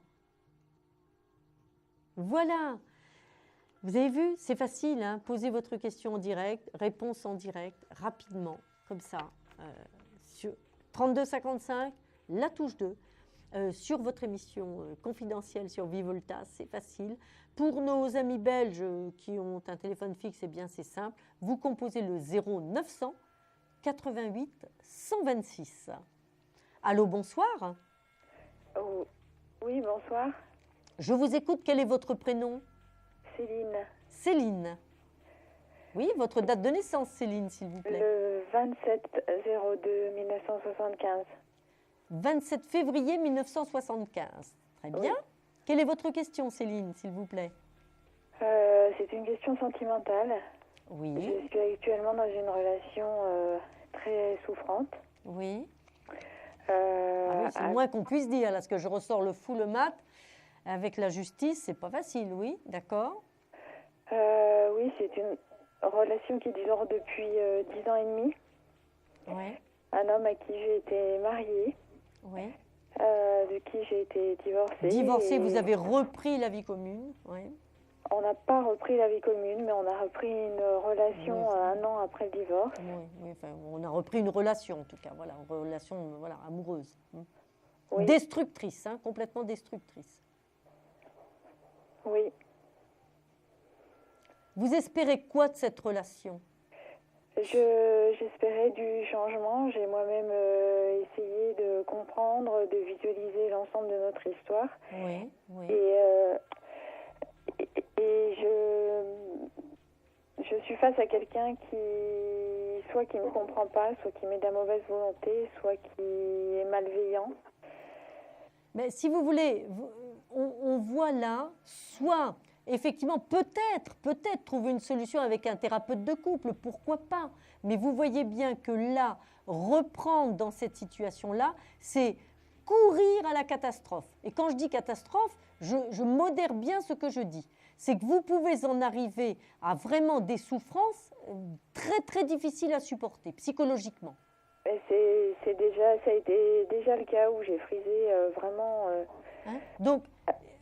Voilà. Vous avez vu, c'est facile. Hein, posez votre question en direct, réponse en direct, rapidement, comme ça. Sur 3255, la touche 2. Sur votre émission confidentielle sur Vivolta, c'est facile. Pour nos amis belges qui ont un téléphone fixe, eh bien c'est simple. Vous composez le 0900 88 126. Allô, bonsoir. Oh, oui, bonsoir. Je vous écoute. Quel est votre prénom? Céline. Céline. Oui, votre date de naissance, Céline, s'il vous plaît. Le 27/02 1975. 27 février 1975. Très bien. Oui. Quelle est votre question, Céline, s'il vous plaît? C'est une question sentimentale. Oui. Je suis actuellement dans une relation très souffrante. Oui. Oui, c'est le moins qu'on puisse dire, là, parce que je ressors le fou, le mat. Avec la justice, c'est pas facile, oui, d'accord. Oui, c'est une relation qui dure depuis 10 ans et demi. Oui. Un homme à qui j'ai été mariée. Oui. De qui j'ai été divorcée. Divorcée, vous avez repris la vie commune, oui. On n'a pas repris la vie commune, mais on a repris une relation un an après le divorce. Oui, enfin, on a repris une relation, en tout cas, voilà, une relation amoureuse. Oui. Destructrice, hein, complètement destructrice. Oui. Vous espérez quoi de cette relation? J'espérais du changement. J'ai moi-même essayé de comprendre, de visualiser l'ensemble de notre histoire. Oui, oui. Et je suis face à quelqu'un qui ne comprend pas, soit qui met de la mauvaise volonté, soit qui est malveillant. Mais si vous voulez, on voit là, soit effectivement, peut-être trouver une solution avec un thérapeute de couple, pourquoi pas? Mais vous voyez bien que là, reprendre dans cette situation-là, c'est courir à la catastrophe. Et quand je dis catastrophe, je modère bien ce que je dis. C'est que vous pouvez en arriver à vraiment des souffrances très, très difficiles à supporter, psychologiquement. Ça a été déjà le cas où j'ai frisé vraiment... Hein? Donc,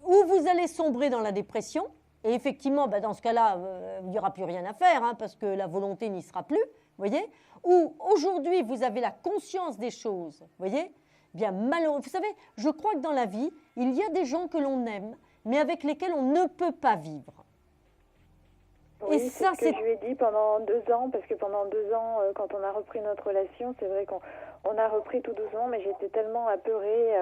ou vous allez sombrer dans la dépression, et effectivement, dans ce cas-là, il n'y aura plus rien à faire, hein, parce que la volonté n'y sera plus, voyez. Ou aujourd'hui, vous avez la conscience des choses, voyez. Bien, malheureusement, vous savez, je crois que dans la vie, il y a des gens que l'on aime, mais avec lesquels on ne peut pas vivre. Oui, et ça, c'est ce que je lui ai dit pendant 2 ans, parce que pendant 2 ans, quand on a repris notre relation, c'est vrai qu'on a repris tout doucement, mais j'étais tellement apeurée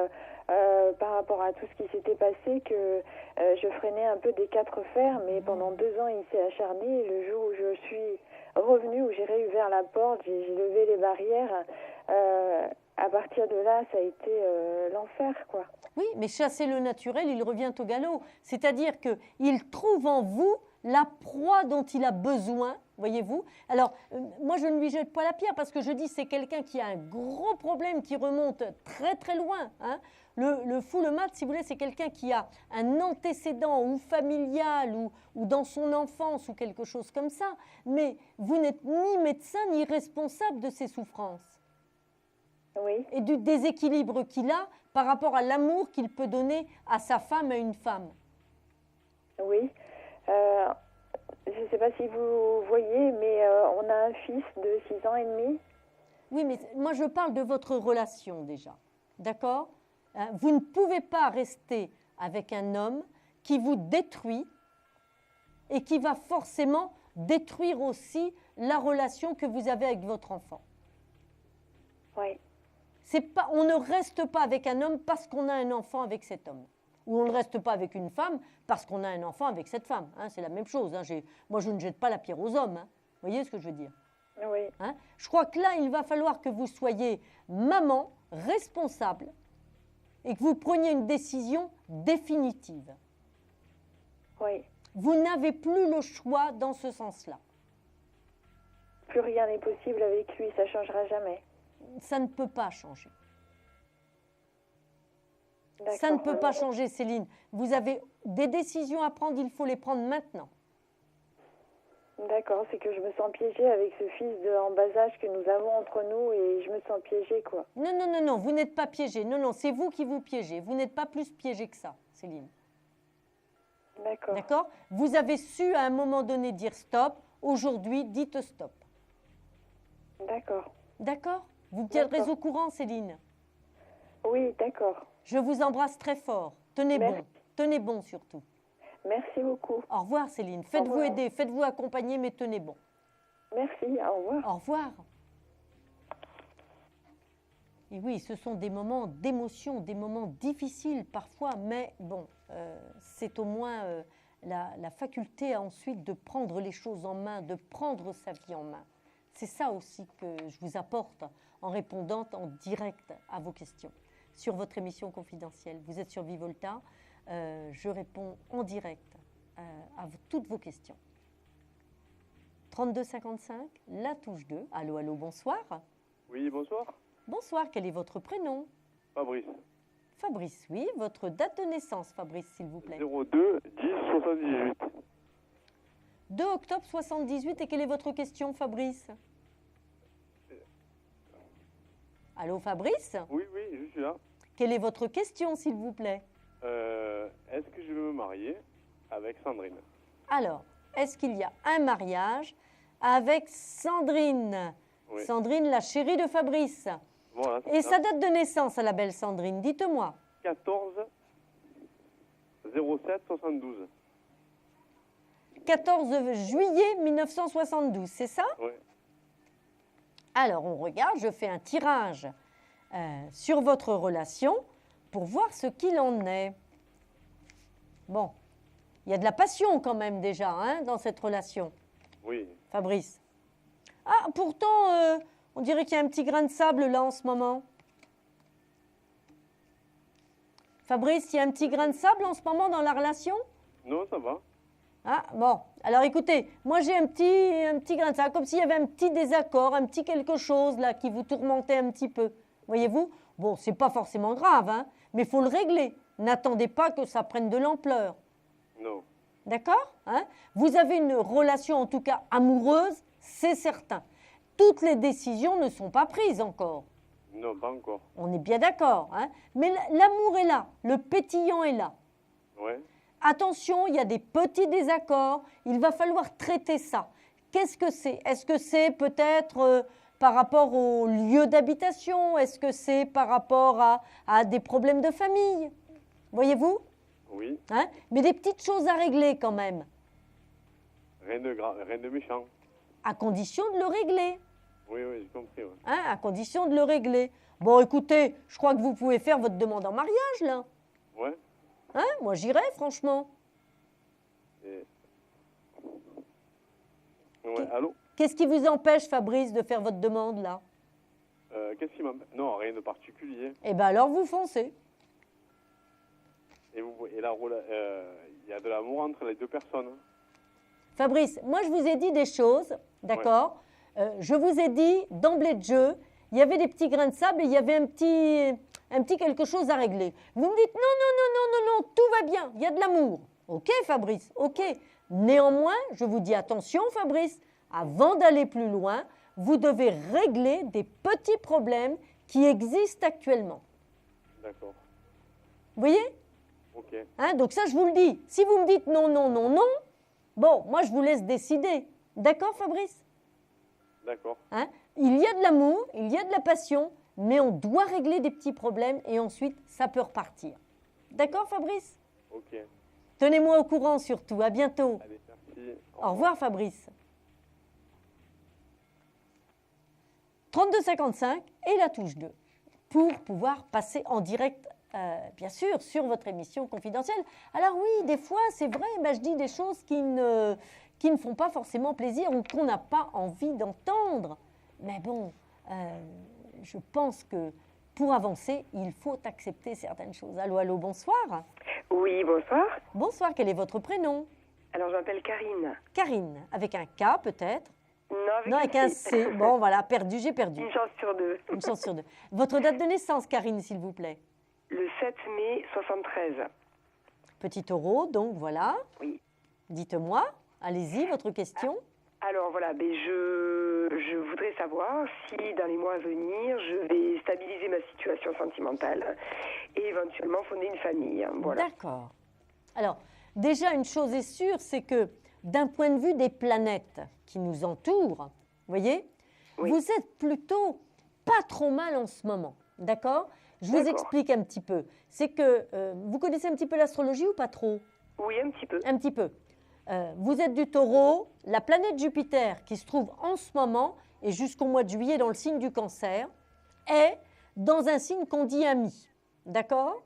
par rapport à tout ce qui s'était passé que je freinais un peu des 4 fers, mais pendant 2 ans, il s'est acharné. Et le jour où je suis revenue, où j'ai réouvert la porte, j'ai levé les barrières, à partir de là, ça a été l'enfer, quoi. Oui, mais chasser le naturel, il revient au galop. C'est-à-dire qu'il trouve en vous la proie dont il a besoin, voyez-vous. Alors, moi, je ne lui jette pas la pierre parce que je dis c'est quelqu'un qui a un gros problème qui remonte très, très loin. Hein. Le fou, le mat, si vous voulez, c'est quelqu'un qui a un antécédent ou familial ou dans son enfance ou quelque chose comme ça. Mais vous n'êtes ni médecin ni responsable de ses souffrances. Oui. Et du déséquilibre qu'il a par rapport à l'amour qu'il peut donner à sa femme, à une femme. Oui. Je ne sais pas si vous voyez, mais on a un fils de 6 ans et demi. Oui, mais moi je parle de votre relation déjà, d'accord? Vous ne pouvez pas rester avec un homme qui vous détruit et qui va forcément détruire aussi la relation que vous avez avec votre enfant. Oui. On ne reste pas avec un homme parce qu'on a un enfant avec cet homme. Ou on ne reste pas avec une femme parce qu'on a un enfant avec cette femme. Hein, c'est la même chose. Hein. Moi, je ne jette pas la pierre aux hommes. Hein. Vous voyez ce que je veux dire? Oui. Hein? Je crois que là, il va falloir que vous soyez maman, responsable, et que vous preniez une décision définitive. Oui. Vous n'avez plus le choix dans ce sens-là. Plus rien n'est possible avec lui, ça ne changera jamais. Ça ne peut pas changer. D'accord. Ça ne peut pas changer, Céline. Vous avez des décisions à prendre, il faut les prendre maintenant. D'accord, c'est que je me sens piégée avec ce fils en bas âge que nous avons entre nous et je me sens piégée, quoi. Non, non, non, non, vous n'êtes pas piégée. Non, non, c'est vous qui vous piégez. Vous n'êtes pas plus piégée que ça, Céline. D'accord. D'accord? Vous avez su à un moment donné dire stop. Aujourd'hui, dites stop. D'accord. D'accord? Vous me tiendrez au courant, Céline. Oui, d'accord. Je vous embrasse très fort. Tenez bon. Tenez bon surtout. Merci beaucoup. Au revoir, Céline. Faites-vous aider, faites-vous accompagner, mais tenez bon. Merci, au revoir. Au revoir. Et oui, ce sont des moments d'émotion, des moments difficiles parfois, mais bon, c'est au moins la faculté ensuite de prendre les choses en main, de prendre sa vie en main. C'est ça aussi que je vous apporte en répondant en direct à vos questions. Sur votre émission confidentielle, vous êtes sur Vivolta, je réponds en direct à toutes vos questions. 32 55, la touche 2. Allô, allô, bonsoir. Oui, bonsoir. Bonsoir, quel est votre prénom? Fabrice. Fabrice, oui. Votre date de naissance, Fabrice, s'il vous plaît. 02 10 78. 2 octobre 78. Et quelle est votre question, Fabrice? Allô, Fabrice? Oui, oui, je suis là. Quelle est votre question, s'il vous plaît? Est-ce que je veux me marier avec Sandrine? Alors, est-ce qu'il y a un mariage avec Sandrine? Oui. Sandrine, la chérie de Fabrice. Voilà, et sa date de naissance à la belle Sandrine, dites-moi. 14 07 72. 14 juillet 1972, c'est ça? Oui. Alors, on regarde, je fais un tirage sur votre relation pour voir ce qu'il en est. Bon, il y a de la passion quand même déjà hein, dans cette relation. Oui. Fabrice. Ah, pourtant, on dirait qu'il y a un petit grain de sable là en ce moment. Fabrice, il y a un petit grain de sable en ce moment dans la relation? Non, ça va. Ah, bon. Alors écoutez, moi j'ai un petit grain de sable, comme s'il y avait un petit désaccord, un petit quelque chose là qui vous tourmentait un petit peu. Voyez-vous? Bon, c'est pas forcément grave, hein, mais il faut le régler. N'attendez pas que ça prenne de l'ampleur. Non. D'accord hein? Vous avez une relation en tout cas amoureuse, c'est certain. Toutes les décisions ne sont pas prises encore. Non, pas encore. On est bien d'accord, hein? Mais l'amour est là, le pétillant est là. Ouais. Attention, il y a des petits désaccords, il va falloir traiter ça. Qu'est-ce que c'est? Est-ce que c'est peut-être par rapport au lieu d'habitation? Est-ce que c'est par rapport à des problèmes de famille? Voyez-vous? Oui. Hein? Mais des petites choses à régler quand même. Rien de grave, rien de méchant. À condition de le régler. Oui, oui, j'ai compris. Ouais. Hein? À condition de le régler. Bon, écoutez, je crois que vous pouvez faire votre demande en mariage, là. Ouais. Hein? Moi, j'irai, franchement. Et... Ouais, allô? Qu'est-ce qui vous empêche, Fabrice, de faire votre demande, là? Qu'est-ce qui m'empêche? Non, rien de particulier. Eh bien, alors, vous foncez. Et là, il y a de l'amour entre les deux personnes. Fabrice, moi, je vous ai dit des choses, d'accord? Je vous ai dit, d'emblée de jeu, il y avait des petits grains de sable et il y avait un petit quelque chose à régler. Vous me dites, non, tout va bien, il y a de l'amour. Ok, Fabrice, ok. Néanmoins, je vous dis attention, Fabrice, avant d'aller plus loin, vous devez régler des petits problèmes qui existent actuellement. D'accord. Vous voyez? Ok. Hein, donc ça, je vous le dis. Si vous me dites non, bon, moi, je vous laisse décider. D'accord, Fabrice? D'accord. Hein? Il y a de l'amour, il y a de la passion, mais on doit régler des petits problèmes et ensuite, ça peut repartir. D'accord, Fabrice? Ok. Tenez-moi au courant surtout. À bientôt. Allez, merci. Au revoir, Fabrice. 32,55 et la touche 2 pour pouvoir passer en direct, bien sûr, sur votre émission confidentielle. Alors oui, des fois, c'est vrai, je dis des choses qui qui ne font pas forcément plaisir ou qu'on n'a pas envie d'entendre. Mais bon, je pense que pour avancer, il faut accepter certaines choses. Allô, allô, bonsoir. Oui, bonsoir. Bonsoir, quel est votre prénom? Alors, je m'appelle Karine. Karine, avec un K peut-être? Non, avec un C. Bon, voilà, perdu, j'ai perdu. Une chance sur deux. Une chance sur deux. Votre date de naissance, Karine, s'il vous plaît? Le 7 mai 73. Petit taureau, donc voilà. Oui. Dites-moi, allez-y, votre question. Alors voilà, je voudrais savoir si dans les mois à venir, je vais stabiliser ma situation sentimentale et éventuellement fonder une famille. Voilà. D'accord. Alors, déjà, une chose est sûre, c'est que d'un point de vue des planètes qui nous entourent, vous voyez, vous êtes plutôt pas trop mal en ce moment. D'accord? Je vous explique un petit peu. C'est que vous connaissez un petit peu l'astrologie ou pas trop? Oui, un petit peu. Un petit peu. Vous êtes du Taureau, la planète Jupiter qui se trouve en ce moment et jusqu'au mois de juillet dans le signe du Cancer est dans un signe qu'on dit ami. D'accord?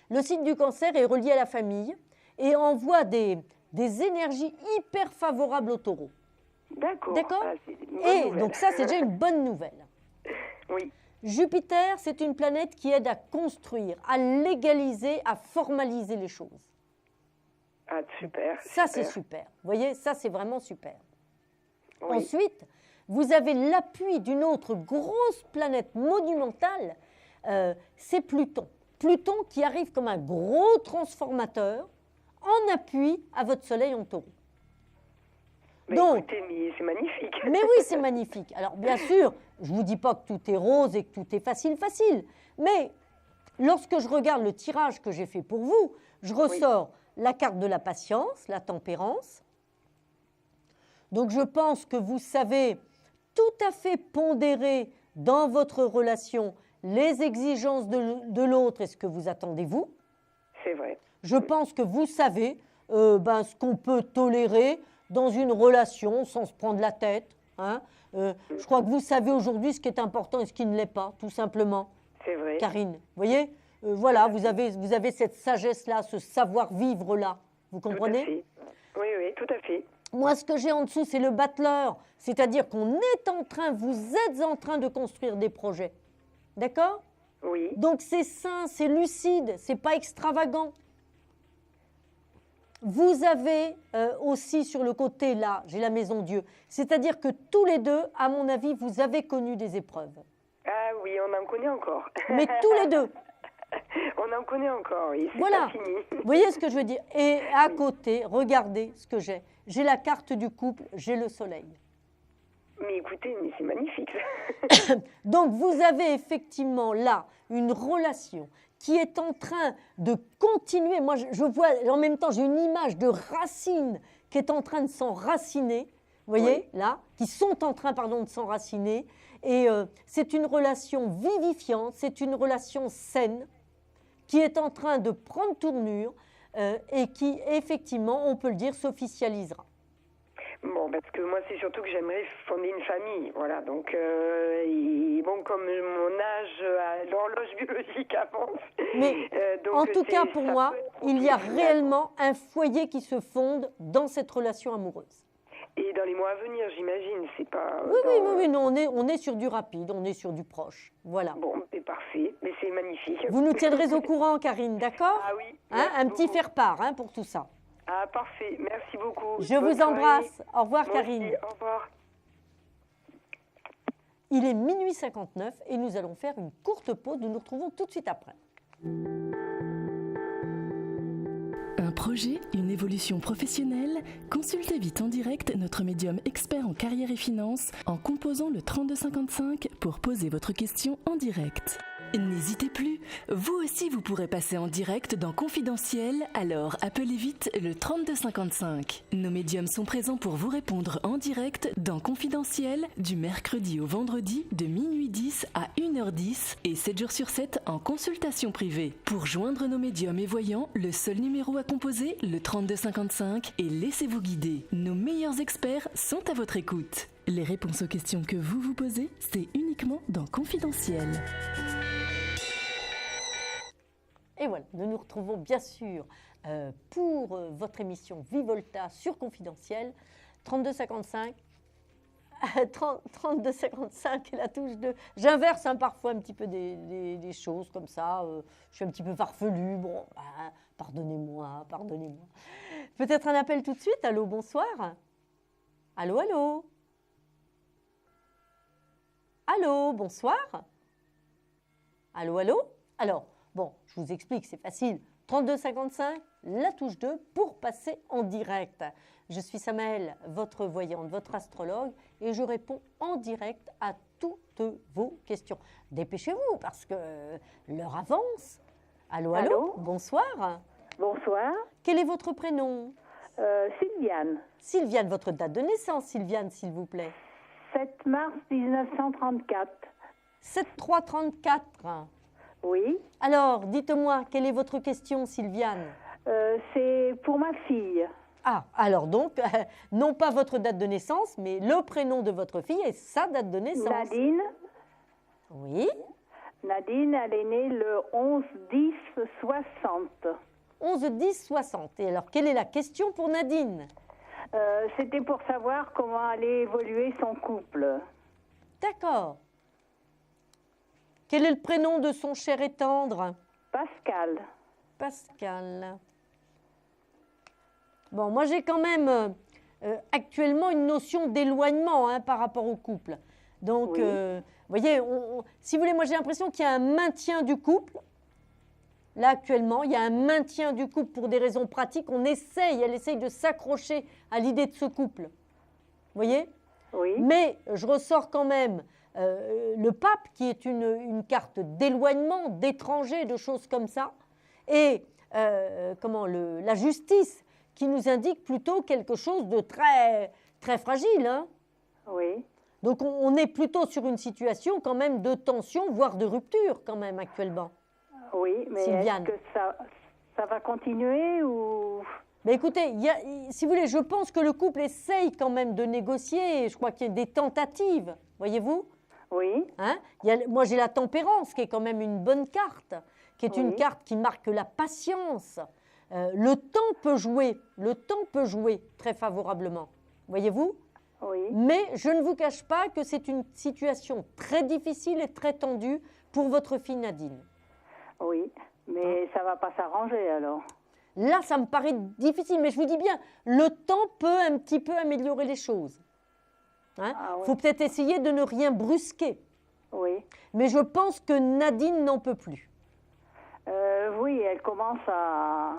Le signe du Cancer est relié à la famille et envoie des énergies hyper favorables au Taureau. D'accord. D'accord? Donc ça, c'est déjà une bonne nouvelle. Oui. Jupiter, c'est une planète qui aide à construire, à légaliser, à formaliser les choses. Ah, super. Ça, c'est super. Vous voyez, ça, c'est vraiment super. Oui. Ensuite, vous avez l'appui d'une autre grosse planète monumentale, c'est Pluton. Pluton qui arrive comme un gros transformateur en appui à votre Soleil en Taureau. Mais donc, écoutez, c'est magnifique. Mais oui, c'est magnifique. Alors, bien sûr, je ne vous dis pas que tout est rose et que tout est facile, mais lorsque je regarde le tirage que j'ai fait pour vous, je ressors la carte de la patience, la tempérance. Donc, je pense que vous savez tout à fait pondérer dans votre relation les exigences de l'autre et ce que vous attendez vous. C'est vrai. Je pense que vous savez ce qu'on peut tolérer dans une relation sans se prendre la tête. Hein. Je crois que vous savez aujourd'hui ce qui est important et ce qui ne l'est pas, tout simplement. C'est vrai. Karine, vous voyez voilà, vous avez cette sagesse-là, ce savoir-vivre-là. Vous comprenez? Tout à fait. Oui, oui, tout à fait. Moi, ce que j'ai en dessous, c'est le battleur. C'est-à-dire vous êtes en train de construire des projets. D'accord? Oui. Donc, c'est sain, c'est lucide, c'est pas extravagant. Vous avez aussi sur le côté, là, j'ai la maison Dieu. C'est-à-dire que tous les deux, à mon avis, vous avez connu des épreuves. Ah oui, on en connaît encore. Mais tous les deux. On en connaît encore, oui. Voilà. Pas fini. Vous voyez ce que je veux dire? Et à côté, regardez ce que j'ai. J'ai la carte du couple, j'ai le soleil. Mais écoutez, mais c'est magnifique. Donc, vous avez effectivement là une relation qui est en train de continuer. Moi, je vois, en même temps, j'ai une image de racines qui est en train de s'enraciner. Vous voyez, là, qui sont en train, de s'enraciner. Et c'est une relation vivifiante, c'est une relation saine qui est en train de prendre tournure et qui, effectivement, on peut le dire, s'officialisera. Bon, parce que moi, c'est surtout que j'aimerais fonder une famille, voilà. Donc, comme mon âge, l'horloge biologique avance. Mais en tout cas, pour moi, il y a réellement un foyer qui se fonde dans cette relation amoureuse. Et dans les mois à venir, j'imagine, c'est pas... Oui, non, on est sur du rapide, on est sur du proche, voilà. Bon, c'est parfait, mais c'est magnifique. Vous nous tiendrez au courant, Karine, d'accord? Ah oui. Un petit faire-part pour tout ça. Ah, parfait, merci beaucoup. Je vous embrasse. Au revoir, Karine. Merci, au revoir. Il est minuit 59 et nous allons faire une courte pause. Nous nous retrouvons tout de suite après. Un projet, une évolution professionnelle? Consultez vite en direct notre médium expert en carrière et finances en composant le 3255 pour poser votre question en direct. N'hésitez plus, vous aussi vous pourrez passer en direct dans Confidentiel, alors appelez vite le 3255. Nos médiums sont présents pour vous répondre en direct dans Confidentiel du mercredi au vendredi de minuit 10 à 1h10 et 7 jours sur 7 en consultation privée. Pour joindre nos médiums et voyants, le seul numéro à composer, le 3255 et laissez-vous guider. Nos meilleurs experts sont à votre écoute. Les réponses aux questions que vous vous posez, c'est uniquement dans Confidentiel. Et voilà. voilà, nous nous retrouvons bien sûr pour votre émission Vivolta sur Confidentiel. 3255 3255 et la touche 2. J'inverse parfois un petit peu des choses comme ça. Je suis un petit peu farfelue. Bon, pardonnez-moi. Peut-être un appel tout de suite. Allô, bonsoir. Allô. Allô, bonsoir. Allô. Alors, bon, je vous explique, c'est facile. 3255, la touche 2 pour passer en direct. Je suis Samaël, votre voyante, votre astrologue, et je réponds en direct à toutes vos questions. Dépêchez-vous parce que l'heure avance. Allô, bonsoir. Bonsoir. Quel est votre prénom? Sylviane. Sylviane, votre date de naissance, Sylviane, s'il vous plaît. 7 mars 1934. 7-3-34. Oui. Alors, dites-moi, quelle est votre question, Sylviane? C'est pour ma fille. Ah, alors donc, non pas votre date de naissance, mais le prénom de votre fille et sa date de naissance. Nadine. Oui. Nadine, elle est née le 11-10-60. 11-10-60. Et alors, quelle est la question pour Nadine? C'était pour savoir comment allait évoluer son couple. D'accord. Quel est le prénom de son cher et tendre? Pascal. Pascal. Bon, moi j'ai quand même actuellement une notion d'éloignement par rapport au couple. Donc, oui. Vous voyez, si vous voulez, moi j'ai l'impression qu'il y a un maintien du couple. Là, actuellement, il y a un maintien du couple pour des raisons pratiques. Elle essaye de s'accrocher à l'idée de ce couple. Vous voyez? Oui. Mais je ressors quand même le pape, qui est une carte d'éloignement, d'étranger, de choses comme ça. Et la justice, qui nous indique plutôt quelque chose de très, très fragile. Hein. Oui. Donc, on est plutôt sur une situation quand même de tension, voire de rupture quand même actuellement. Oui, mais est-ce que ça va continuer ou... Mais écoutez, si vous voulez, je pense que le couple essaye quand même de négocier. Je crois qu'il y a des tentatives, voyez-vous? Oui. Hein? Moi, j'ai la tempérance, qui est quand même une bonne carte, qui est une carte qui marque la patience. Le temps peut jouer très favorablement, voyez-vous? Oui. Mais je ne vous cache pas que c'est une situation très difficile et très tendue pour votre fille Nadine. Oui, mais ça ne va pas s'arranger alors. Là, ça me paraît difficile, mais je vous dis bien, le temps peut un petit peu améliorer les choses. Hein? Faut peut-être essayer de ne rien brusquer. Oui. Mais je pense que Nadine n'en peut plus. Oui, elle commence à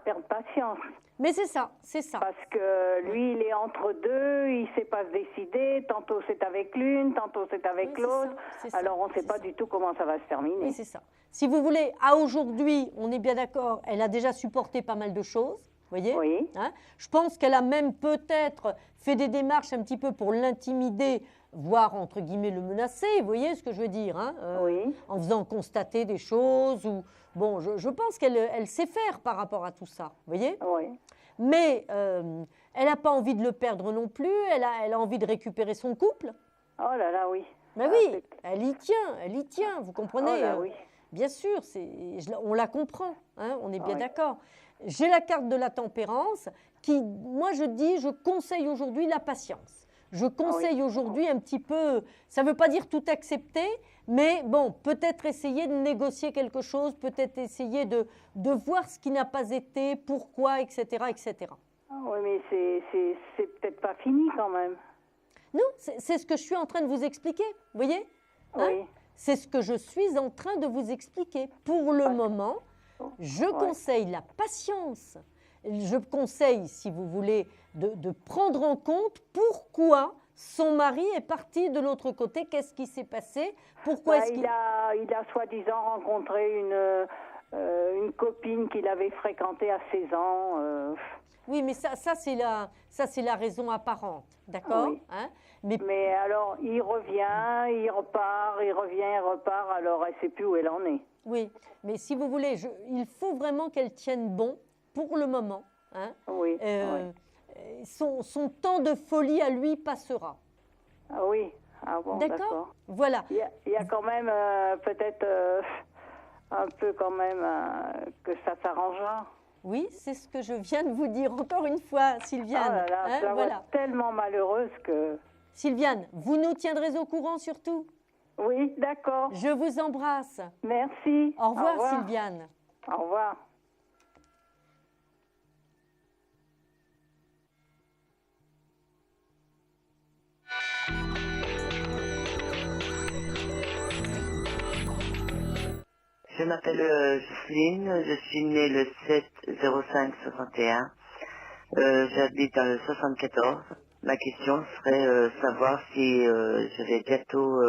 perdre patience. Mais c'est ça. Parce que lui, il est entre deux, il ne sait pas se décider. Tantôt c'est avec l'une, tantôt c'est avec l'autre. Alors on ne sait pas du tout comment ça va se terminer. Oui, c'est ça. Si vous voulez, à aujourd'hui, on est bien d'accord, elle a déjà supporté pas mal de choses. Vous voyez? Oui. Hein? Je pense qu'elle a même peut-être fait des démarches un petit peu pour l'intimider, voire entre guillemets le menacer. Vous voyez ce que je veux dire, hein? Oui. En faisant constater des choses. Ou bon, je pense qu'elle sait faire par rapport à tout ça. Vous voyez? Oui. Mais elle n'a pas envie de le perdre non plus. Elle a envie de récupérer son couple. Oh là là, oui. Mais oui, elle y tient. Vous comprenez? Oh là, oui. Bien sûr, on la comprend, hein, on est bien d'accord. J'ai la carte de la tempérance qui, moi je conseille aujourd'hui la patience. Je conseille aujourd'hui un petit peu, ça ne veut pas dire tout accepter, mais bon, peut-être essayer de négocier quelque chose, peut-être essayer de voir ce qui n'a pas été, pourquoi, etc. etc. Oui, mais c'est peut-être pas fini quand même. Non, c'est ce que je suis en train de vous expliquer, vous voyez? Hein? Oui. C'est ce que je suis en train de vous expliquer. Pour le moment, je conseille la patience. Je conseille, si vous voulez, de prendre en compte pourquoi son mari est parti de l'autre côté. Qu'est-ce qui s'est passé? Pourquoi est-ce il a soi-disant rencontré une copine qu'il avait fréquentée à 16 ans. Oui, mais ça c'est la raison apparente, d'accord? Oui. Hein? Mais alors, il revient, il repart, il revient, il repart, alors elle ne sait plus où elle en est. Oui, mais si vous voulez, il faut vraiment qu'elle tienne bon pour le moment. Hein? Oui, son temps de folie à lui passera. Ah oui, ah bon, d'accord. Voilà. Il y a quand même peut-être un peu quand même que ça s'arrangera. Oui, c'est ce que je viens de vous dire encore une fois, Sylviane. Oh là là, hein, je la voilà. vois tellement malheureuse que... Sylviane, vous nous tiendrez au courant surtout. Oui, d'accord. Je vous embrasse. Merci. Au revoir, Sylviane. Au revoir. Je m'appelle Jocelyne, je suis née le 7-05-61. J'habite dans le 74. Ma question serait savoir si je vais bientôt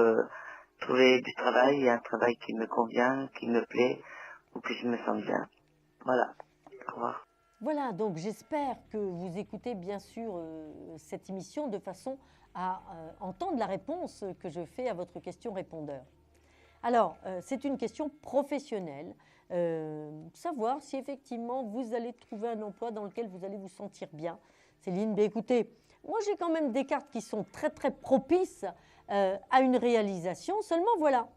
trouver du travail, un travail qui me convient, qui me plaît, ou que je me sens bien. Voilà. Au revoir. Voilà, donc j'espère que vous écoutez bien sûr cette émission de façon à entendre la réponse que je fais à votre question répondeur. Alors, c'est une question professionnelle, savoir si effectivement vous allez trouver un emploi dans lequel vous allez vous sentir bien. Céline, bien écoutez, moi j'ai quand même des cartes qui sont très très propices à une réalisation, seulement voilà,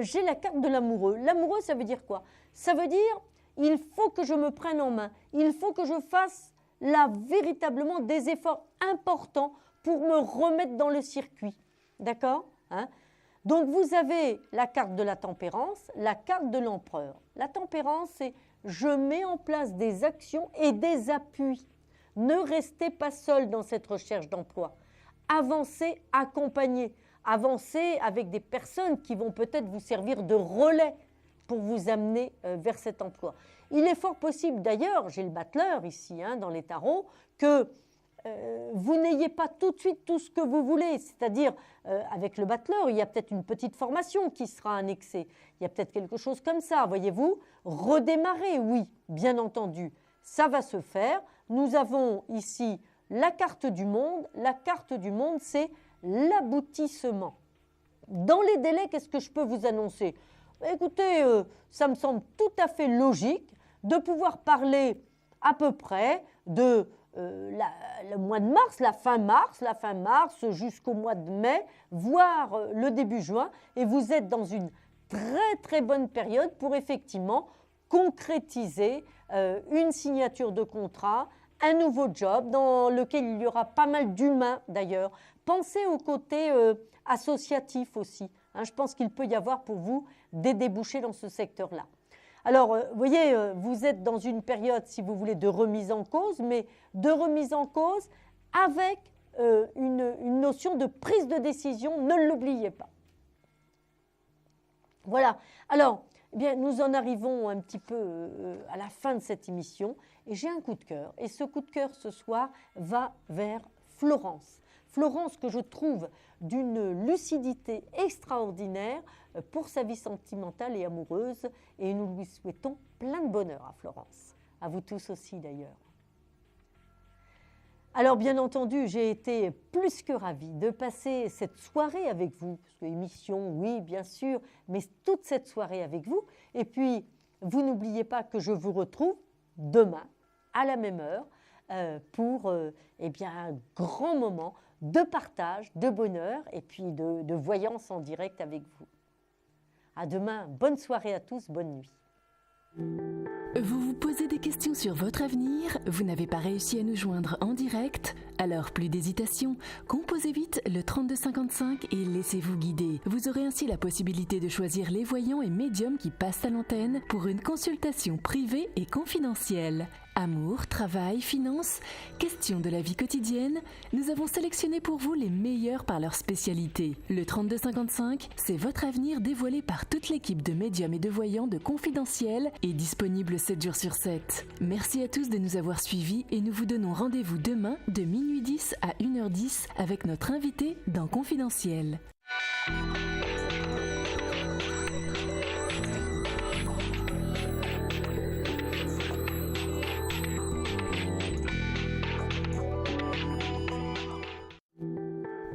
j'ai la carte de l'amoureux. L'amoureux, ça veut dire quoi? Ça veut dire, il faut que je me prenne en main, il faut que je fasse là véritablement des efforts importants pour me remettre dans le circuit, d'accord, hein? Donc vous avez la carte de la tempérance, la carte de l'empereur. La tempérance, c'est je mets en place des actions et des appuis. Ne restez pas seul dans cette recherche d'emploi. Avancez, accompagnez. Avancez avec des personnes qui vont peut-être vous servir de relais pour vous amener vers cet emploi. Il est fort possible d'ailleurs, j'ai le battleur ici hein, dans les tarots, que vous n'ayez pas tout de suite tout ce que vous voulez, c'est-à-dire avec le battleur, il y a peut-être une petite formation qui sera annexée, il y a peut-être quelque chose comme ça, voyez-vous, redémarrer, oui, bien entendu, ça va se faire. Nous avons ici la carte du monde, c'est l'aboutissement. Dans les délais, qu'est-ce que je peux vous annoncer? Écoutez, ça me semble tout à fait logique de pouvoir parler à peu près de le mois de mars, la fin mars jusqu'au mois de mai, voire le début juin, et vous êtes dans une très très bonne période pour effectivement concrétiser une signature de contrat, un nouveau job dans lequel il y aura pas mal d'humains d'ailleurs. Pensez au côté associatif aussi, hein, je pense qu'il peut y avoir pour vous des débouchés dans ce secteur-là. Alors, vous voyez, vous êtes dans une période, si vous voulez, de remise en cause, mais de remise en cause avec une notion de prise de décision, ne l'oubliez pas. Voilà. Alors, eh bien, nous en arrivons un petit peu à la fin de cette émission et j'ai un coup de cœur. Et ce coup de cœur ce soir va vers Florence. Florence que je trouve d'une lucidité extraordinaire pour sa vie sentimentale et amoureuse et nous lui souhaitons plein de bonheur à Florence. À vous tous aussi d'ailleurs. Alors bien entendu, j'ai été plus que ravie de passer cette soirée avec vous, parce que émission, oui bien sûr, mais toute cette soirée avec vous. Et puis, vous n'oubliez pas que je vous retrouve demain à la même heure pour eh bien, un grand moment de partage, de bonheur et puis de voyance en direct avec vous. À demain, bonne soirée à tous, bonne nuit. Vous vous posez des questions sur votre avenir? Vous n'avez pas réussi à nous joindre en direct? Alors plus d'hésitation, composez vite le 3255 et laissez-vous guider. Vous aurez ainsi la possibilité de choisir les voyants et médiums qui passent à l'antenne pour une consultation privée et confidentielle. Amour, travail, finances, questions de la vie quotidienne, nous avons sélectionné pour vous les meilleurs par leur spécialité. Le 3255, c'est votre avenir dévoilé par toute l'équipe de médiums et de voyants de Confidentiel et disponible 7 jours sur 7. Merci à tous de nous avoir suivis et nous vous donnons rendez-vous demain de minuit 10 à 1h10 avec notre invité dans Confidentiel.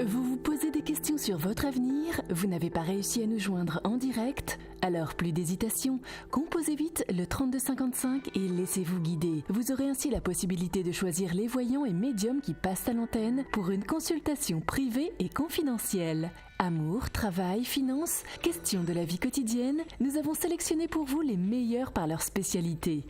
Vous vous posez des questions sur votre avenir, vous n'avez pas réussi à nous joindre en direct? Alors plus d'hésitation, composez vite le 3255 et laissez-vous guider. Vous aurez ainsi la possibilité de choisir les voyants et médiums qui passent à l'antenne pour une consultation privée et confidentielle. Amour, travail, finances, questions de la vie quotidienne, nous avons sélectionné pour vous les meilleurs par leur spécialité.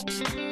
Merci.